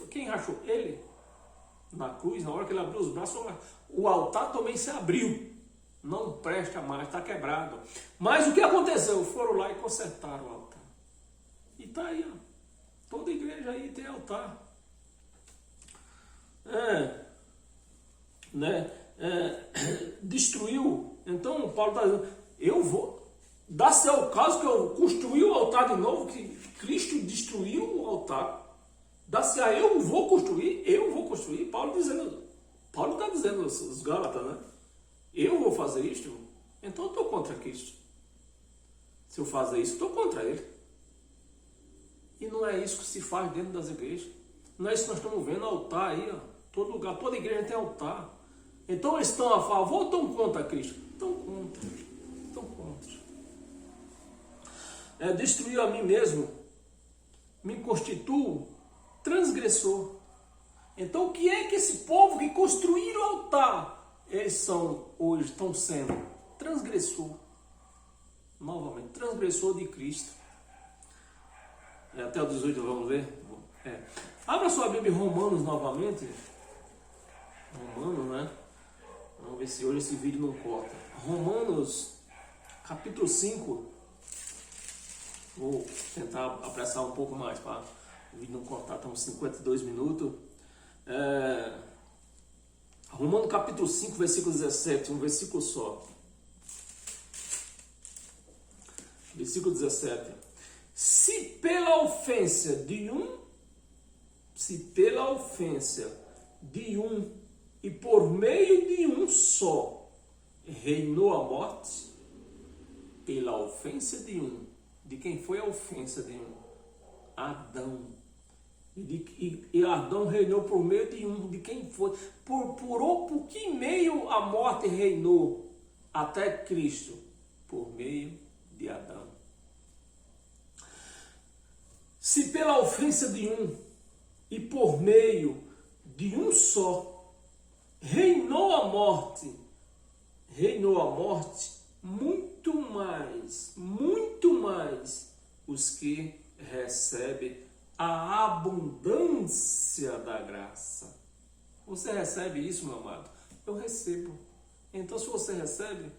Quem rachou? Ele. Na cruz, na hora que ele abriu os braços, o altar também se abriu. Não presta mais, está quebrado. Mas o que aconteceu? Foram lá e consertaram o altar. E está aí, ó. Toda igreja aí tem altar. Destruiu. Então Paulo está dizendo, eu vou. Dá-se ao caso que eu construí o altar de novo, que Cristo destruiu o altar. Dá-se a eu vou construir. Paulo está dizendo os Gálatas, né? Eu vou fazer isto, então eu estou contra Cristo. Se eu fazer isso, estou contra ele. E não é isso que se faz dentro das igrejas. Não é isso que nós estamos vendo, altar aí, ó. Todo lugar, toda igreja tem altar. Então eles estão a favor ou estão contra Cristo? Estão contra. Destruir a mim mesmo, me constituo transgressor. Então o que é que esse povo que construíram o altar, eles são hoje, estão sendo transgressor. Novamente, transgressor de Cristo. Até o 18 vamos ver. Abra sua Bíblia em Romanos novamente. Romanos, né? Vamos ver se hoje esse vídeo não corta. Romanos, capítulo 5. Vou tentar apressar um pouco mais para o vídeo não cortar. Estamos 52 minutos. Romanos, capítulo 5, versículo 17. Um versículo só. Versículo 17. Se pela ofensa de um e por meio de um só reinou a morte, pela ofensa de um. De quem foi a ofensa de um? Adão. E Adão reinou por meio de um. De quem foi? Por que meio a morte reinou até Cristo? Por meio de Adão. Se pela ofensa de um e por meio de um só reinou a morte, muito mais os que recebem a abundância da graça. Você recebe isso, meu amado? Eu recebo. Então, se você recebe,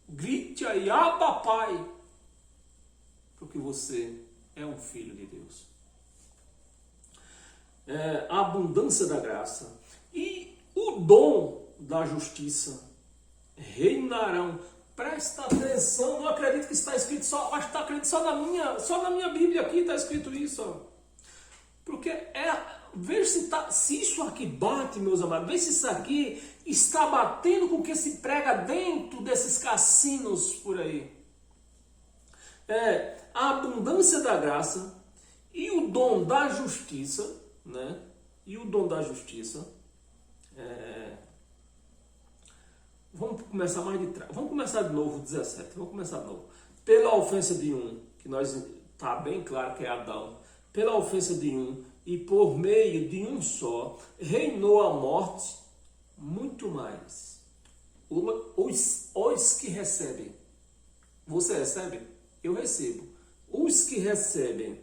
grite aí, Abba, Pai, porque você é um filho de Deus. A abundância da graça e o dom da justiça reinarão. Presta atenção, não acredito que está escrito só, acho que está escrito só na minha Bíblia aqui está escrito isso, ó. Porque veja se isso aqui bate, meus amados, veja se isso aqui está batendo com o que se prega dentro desses cassinos por aí. A abundância da graça e o dom da justiça, né? E o dom da justiça. Vamos começar mais de trás. Vamos começar de novo, 17. Vamos começar de novo. Pela ofensa de um, que nós está bem claro que é Adão. Pela ofensa de um e por meio de um só reinou a morte, muito mais. Os que recebem. Você recebe? Eu recebo. Os que recebem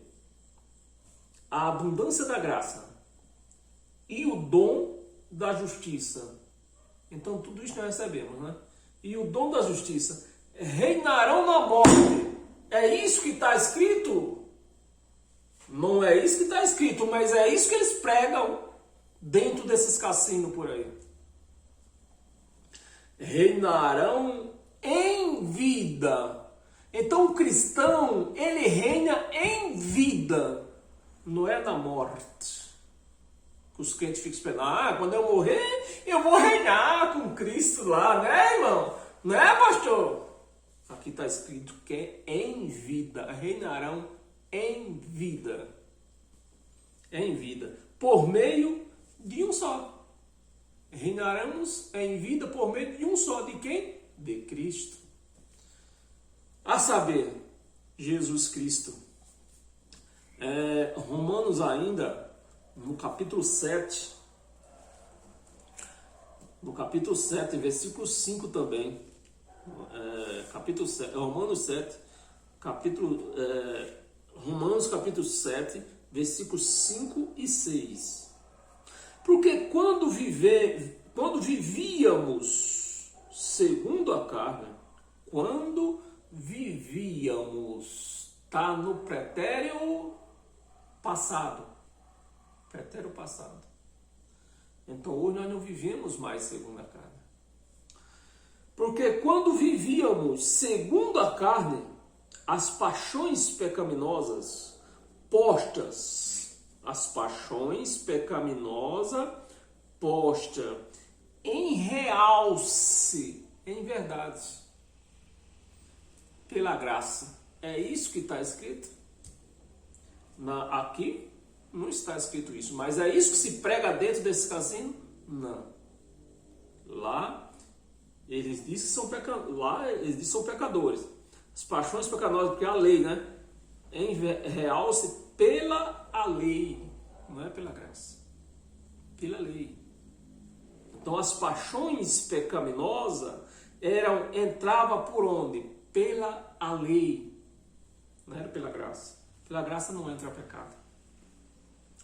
a abundância da graça e o dom da justiça. Então tudo isso nós recebemos, né? E o dom da justiça reinarão na morte. É isso que está escrito? Não é isso que está escrito, mas é isso que eles pregam. dentro desses cassinos por aí. Reinarão em vida. Então o cristão, ele reina em vida, não é na morte. Os crentes ficam esperando, quando eu morrer, eu vou reinar com Cristo lá, né, irmão? Não é, pastor? Aqui está escrito que é em vida, reinarão em vida. Em vida, por meio de um só. Reinaremos em vida por meio de um só. De quem? De Cristo. A saber, Jesus Cristo. Romanos ainda, no capítulo 7. No capítulo 7, versículo 5 também. Capítulo 7, Romanos 7, Romanos capítulo 7, versículos 5 e 6. Porque quando vivíamos segundo a carne, está no pretérito passado. Pretérito passado. Então hoje nós não vivemos mais segundo a carne. Porque quando vivíamos segundo a carne, as paixões pecaminosas posta em realce, em verdade, pela graça. É isso que está escrito? Aqui não está escrito isso, mas é isso que se prega dentro desse cassino? Não. Lá eles dizem que são pecadores. As paixões pecaminosas, porque é a lei, né? Em realce pela a lei, não é pela graça. Pela lei. Então as paixões pecaminosas entrava por onde? Pela a lei. Não era pela graça. Pela graça não entra pecado.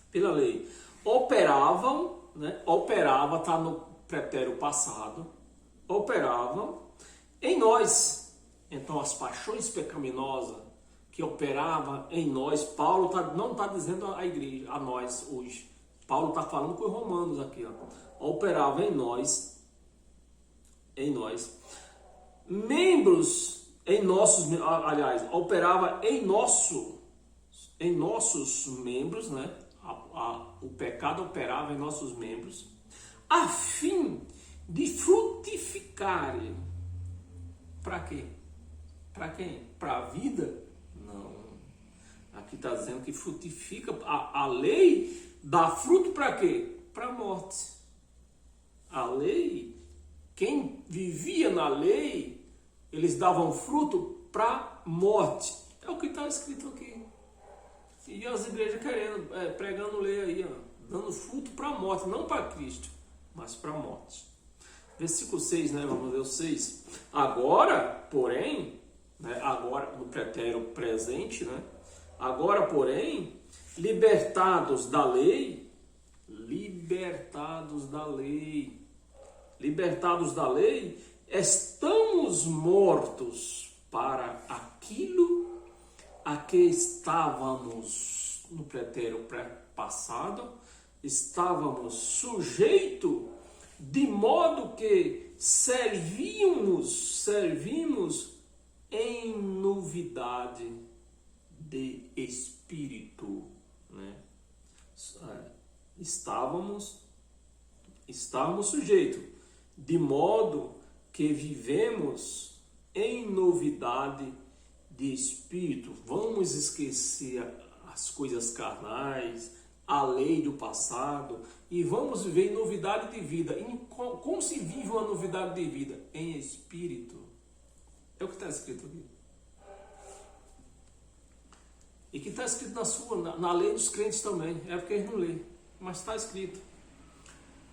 Pela lei. Operavam, está no pretérito passado, operavam em nós. Então as paixões pecaminosas que operavam em nós, Paulo não está dizendo à igreja, a nós hoje. Paulo está falando com os romanos aqui, operava em nós, membros em nossos, aliás, operava em nossos membros, né? O pecado operava em nossos membros, a fim de frutificarem. Para quê? Para quem? Para a vida? Não. Aqui está dizendo que frutifica. A lei dá fruto para quê? Para a morte. A lei, quem vivia na lei, eles davam fruto para a morte. É o que está escrito aqui. E as igrejas pregando lei aí, dando fruto para a morte, não para Cristo, mas para a morte. Versículo 6, né? Vamos ver o 6. Agora, porém, agora no pretérito presente, né? Agora, porém, libertados da lei, estamos mortos para aquilo a que estávamos no pretérito passado, estávamos sujeitos, de modo que servimos em novidade de espírito, né? Estávamos sujeitos, de modo que vivemos em novidade de espírito. Vamos esquecer as coisas carnais, a lei do passado, e vamos viver em novidade de vida. Como se vive uma novidade de vida? Em espírito. É o que está escrito aqui. E que está escrito na lei dos crentes também. É porque eles não lêem, mas está escrito.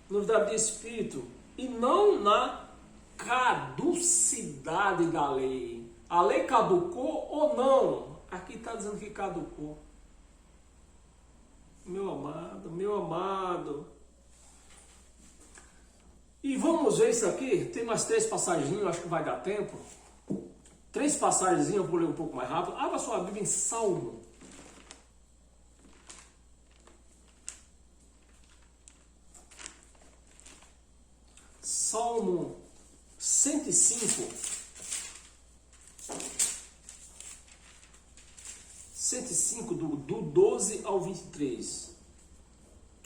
Novidade de espírito. E não na caducidade da lei. A lei caducou ou não? Aqui está dizendo que caducou. Meu amado. E vamos ver isso aqui. Tem mais 3 passagens, acho que vai dar tempo. 3 passagens, eu vou ler um pouco mais rápido. Abra sua Bíblia em Salmo. Salmo 105. 105, do 12 ao 23.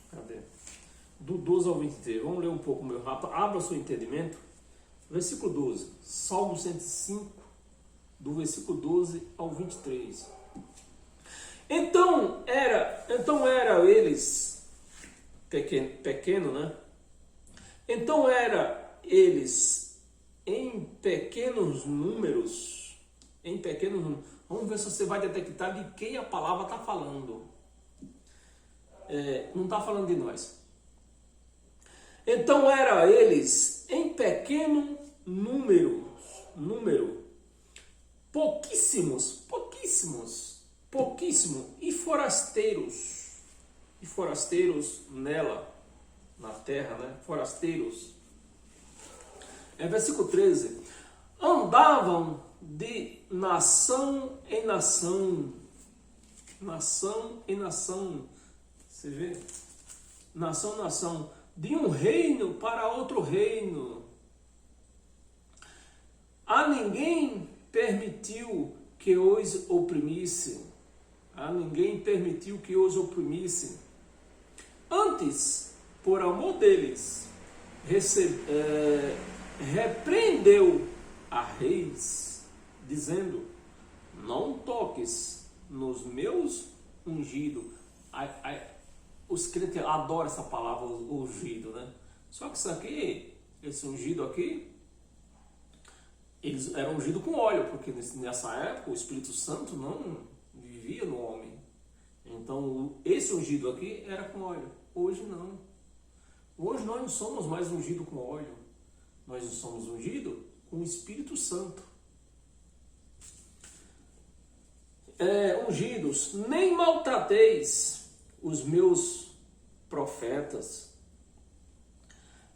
Cadê? Do 12 ao 23. Vamos ler um pouco meu rápido. Abra o seu entendimento. Versículo 12. Salmo 105, do versículo 12 ao 23. Então era eles pequeno, né? Então era eles em pequenos números. Vamos ver se você vai detectar de quem a palavra está falando. Não está falando de nós. Então era eles em pequeno número, pouquíssimos, e forasteiros nela, na terra, né? Forasteiros. Versículo 13. Andavam de nação em nação. Você vê? Nação em nação. De um reino para outro reino. A ninguém permitiu que os oprimisse. Antes, por amor deles, repreendeu a reis, dizendo: não toques nos meus ungidos. Os crentes adoram essa palavra, ungido, né? Só que isso aqui, esse ungido aqui, eles eram ungidos com óleo, porque nessa época o Espírito Santo não vivia no homem. Então esse ungido aqui era com óleo. Hoje não. Hoje nós não somos mais ungidos com óleo. Nós somos ungidos com o Espírito Santo. Ungidos, nem maltrateis os meus profetas,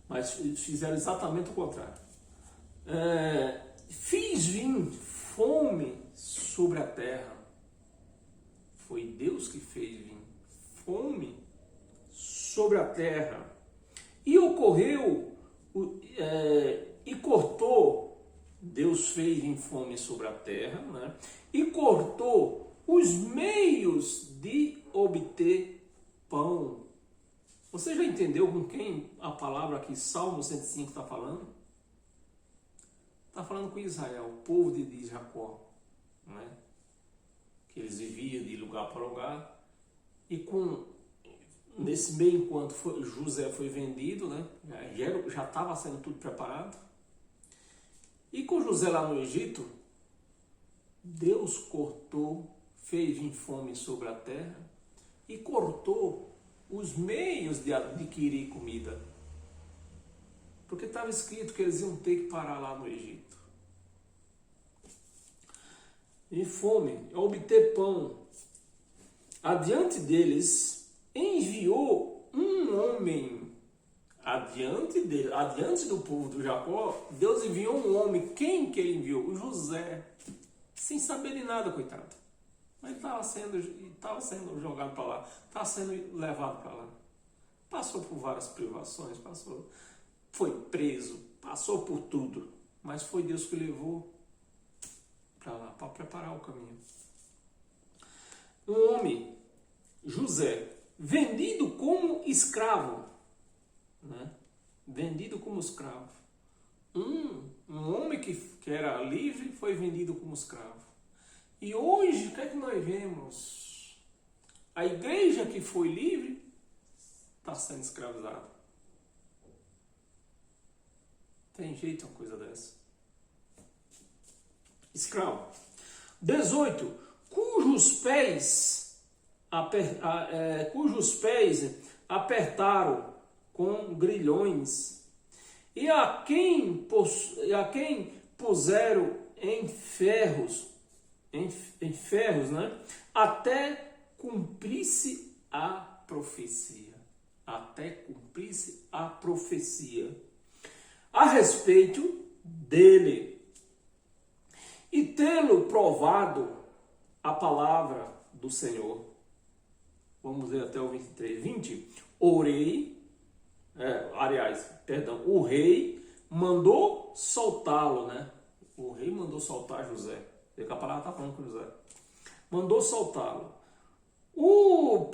mas fizeram exatamente o contrário. Fiz vir fome sobre a terra. Foi Deus que fez vir fome sobre a terra. E ocorreu, e cortou, Deus fez vir fome sobre a terra, né? E cortou os meios de obter pão. Você já entendeu com quem a palavra aqui, Salmo 105, está falando? Está falando com Israel, o povo de Jacó, né? Que eles viviam de lugar para lugar. E nesse meio, enquanto José foi vendido, né? Já estava sendo tudo preparado. E com José lá no Egito, Deus cortou, fez vir fome sobre a terra e cortou os meios de adquirir comida. Porque estava escrito que eles iam ter que parar lá no Egito. E fome, obter pão. Adiante deles enviou um homem. Adiante do povo do Jacó, Deus enviou um homem. Quem que ele enviou? O José. Sem saber de nada, coitado. Mas estava sendo jogado para lá, estava sendo levado para lá. Passou por várias privações, foi preso, passou por tudo. Mas foi Deus que levou para lá, para preparar o caminho. Um homem, José, vendido como escravo. Né? Vendido como escravo. Um homem que era livre foi vendido como escravo. E hoje, o que é que nós vemos? A igreja que foi livre está sendo escravizada. Tem jeito uma coisa dessa. Escravo. 18. Cujos pés apertaram com grilhões, e a quem puseram em ferros, né? Até cumprisse a profecia. A respeito dele. E tê-lo provado a palavra do Senhor. Vamos ler até o 23. 20. O rei mandou soltá-lo, né? O rei mandou soltar José. Porque a palavra está falando com José. Mandou soltá-lo. O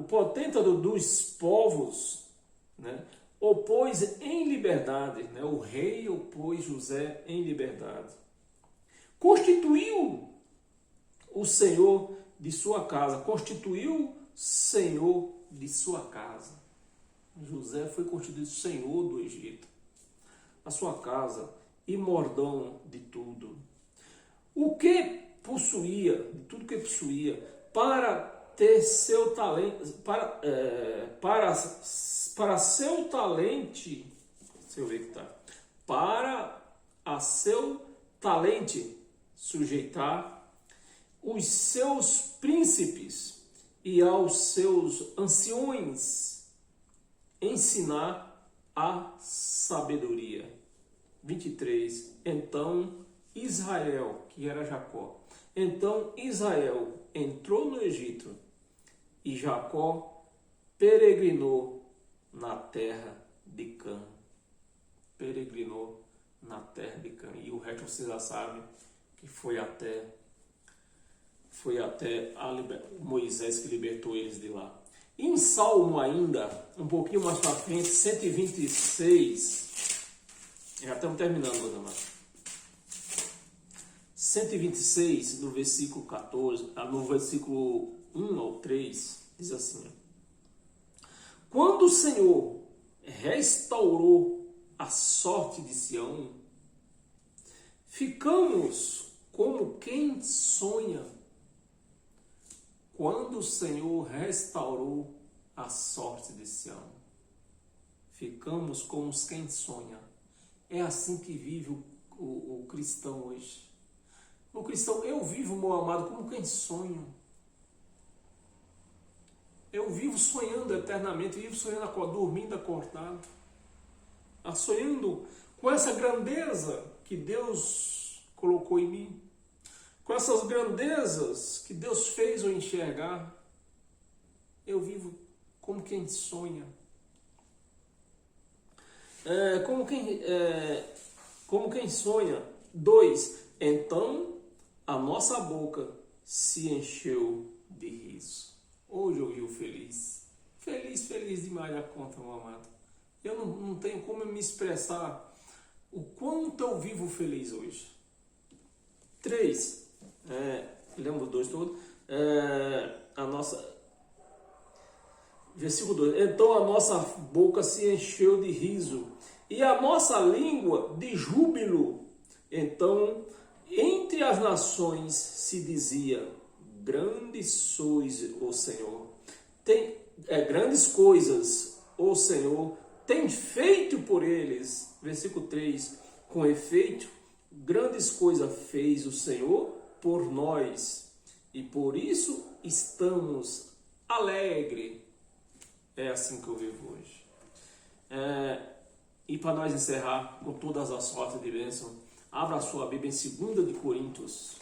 potentado dos povos, né, opôs em liberdade, né, o rei opôs José em liberdade. Constituiu o senhor de sua casa, constituiu senhor de sua casa. José foi constituído senhor do Egito, a sua casa, e mordomo de tudo. O que possuía, de tudo que possuía, para ter seu talento, para seu talento, deixa eu ver que tá, para a seu talento sujeitar os seus príncipes e aos seus anciões ensinar a sabedoria. 23. Então Israel, que era Jacó, então Israel entrou no Egito e Jacó peregrinou na terra de Cã. Peregrinou na terra de Cã. E o resto vocês já sabem que foi até Moisés que libertou eles de lá. E em Salmo ainda, um pouquinho mais para frente, 126, já estamos terminando, meus amados. 126, no versículo 14, no versículo 1 ao 3, diz assim: quando o Senhor restaurou a sorte de Sião, ficamos como quem sonha. Quando o Senhor restaurou a sorte de Sião, ficamos como quem sonha. É assim que vive o cristão hoje. O cristão, eu vivo, meu amado, como quem sonha. Eu vivo sonhando eternamente, vivo sonhando, dormindo acordado, sonhando com essa grandeza que Deus colocou em mim, com essas grandezas que Deus fez eu enxergar. Eu vivo como quem sonha, como quem sonha. 2. Então a nossa boca se encheu de riso. Hoje eu vivo feliz. Feliz demais da conta, meu amado. Eu não tenho como me expressar o quanto eu vivo feliz hoje. 3. Lembro 2 todo. Versículo 2. Então a nossa boca se encheu de riso e a nossa língua de júbilo. Então, entre as nações se dizia: grande sois, ó Senhor. Grandes coisas, ó Senhor, tem feito por eles. Versículo 3. Com efeito, grandes coisas fez o Senhor por nós, e por isso estamos alegres. É assim que eu vivo hoje. E para nós encerrar com todas as sortes de bênção, abra a sua Bíblia em 2 de Coríntios.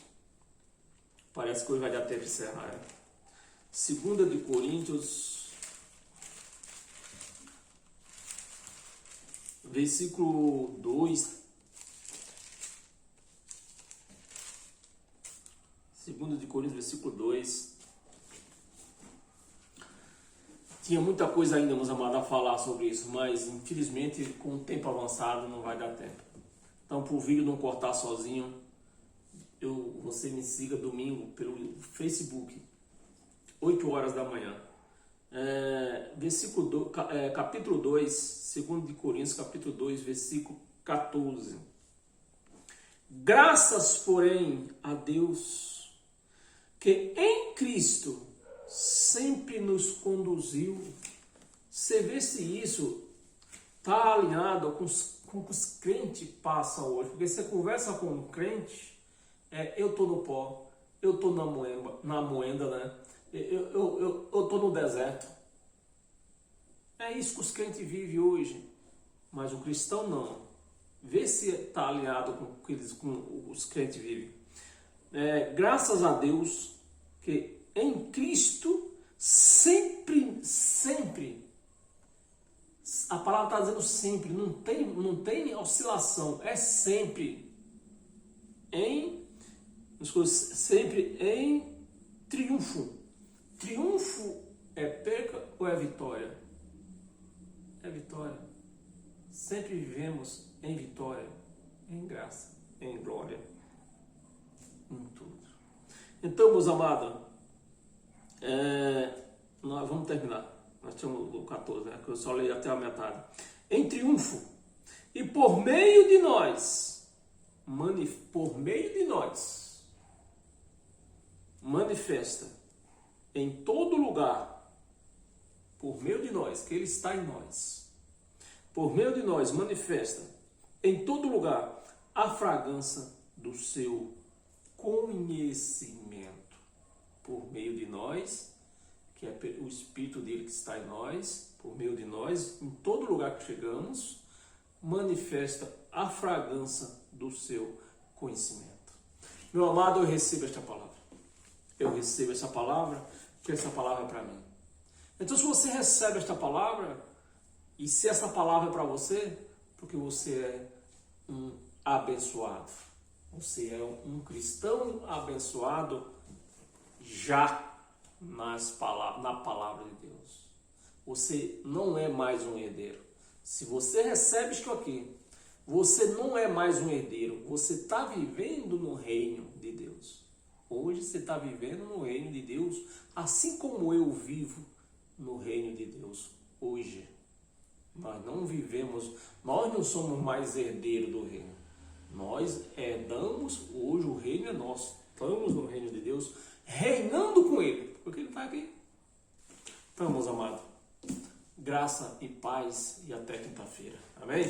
Parece que hoje vai dar tempo de encerrar. 2 de Coríntios, versículo 2. 2 de Coríntios, versículo 2. Tinha muita coisa ainda, meus amados, a falar sobre isso, mas infelizmente com o tempo avançado não vai dar tempo. Então, para o vídeo não cortar sozinho, você me siga domingo pelo Facebook, 8 horas da manhã. Capítulo 2, 2 de Coríntios, capítulo 2, versículo 14. Graças, porém, a Deus, que em Cristo sempre nos conduziu. Você vê se isso está alinhado com o que os crentes passam hoje. Porque você conversa com um crente, eu estou no pó, eu estou na moenda, né? Eu estou no deserto. É isso que os crentes vivem hoje. Mas o cristão não. Vê se está alinhado com o que os crentes vivem. Graças a Deus que em Cristo sempre dizendo sempre, não tem oscilação, é sempre em triunfo. Triunfo é perca ou é vitória? É vitória. Sempre vivemos em vitória, em graça, em glória, em tudo. Então, meus amados, nós vamos terminar. Nós temos o 14, né? Que eu só leio até a metade. Em triunfo e por meio de nós, manifesta em todo lugar, por meio de nós, que Ele está em nós. Por meio de nós, manifesta em todo lugar a fragrância do seu conhecimento. Por meio de nós, que é o Espírito dele que está em nós, por meio de nós, em todo lugar que chegamos, manifesta a fragrância do seu conhecimento. Meu amado, eu recebo esta palavra. Eu recebo essa palavra, porque essa palavra é para mim. Então, se você recebe esta palavra, e se essa palavra é para você, porque você é um abençoado. Você é um cristão abençoado já na palavra de Deus. Você não é mais um herdeiro. Se você recebe isto aqui, você não é mais um herdeiro. Você está vivendo no reino de Deus. Hoje você está vivendo no reino de Deus, assim como eu vivo no reino de Deus hoje. Nós não somos mais herdeiros do reino. Nós herdamos, hoje o reino é nosso. Estamos no reino de Deus, reinando com Ele, porque Ele está aqui. Então, meus amados, graça e paz e até quinta-feira. Amém?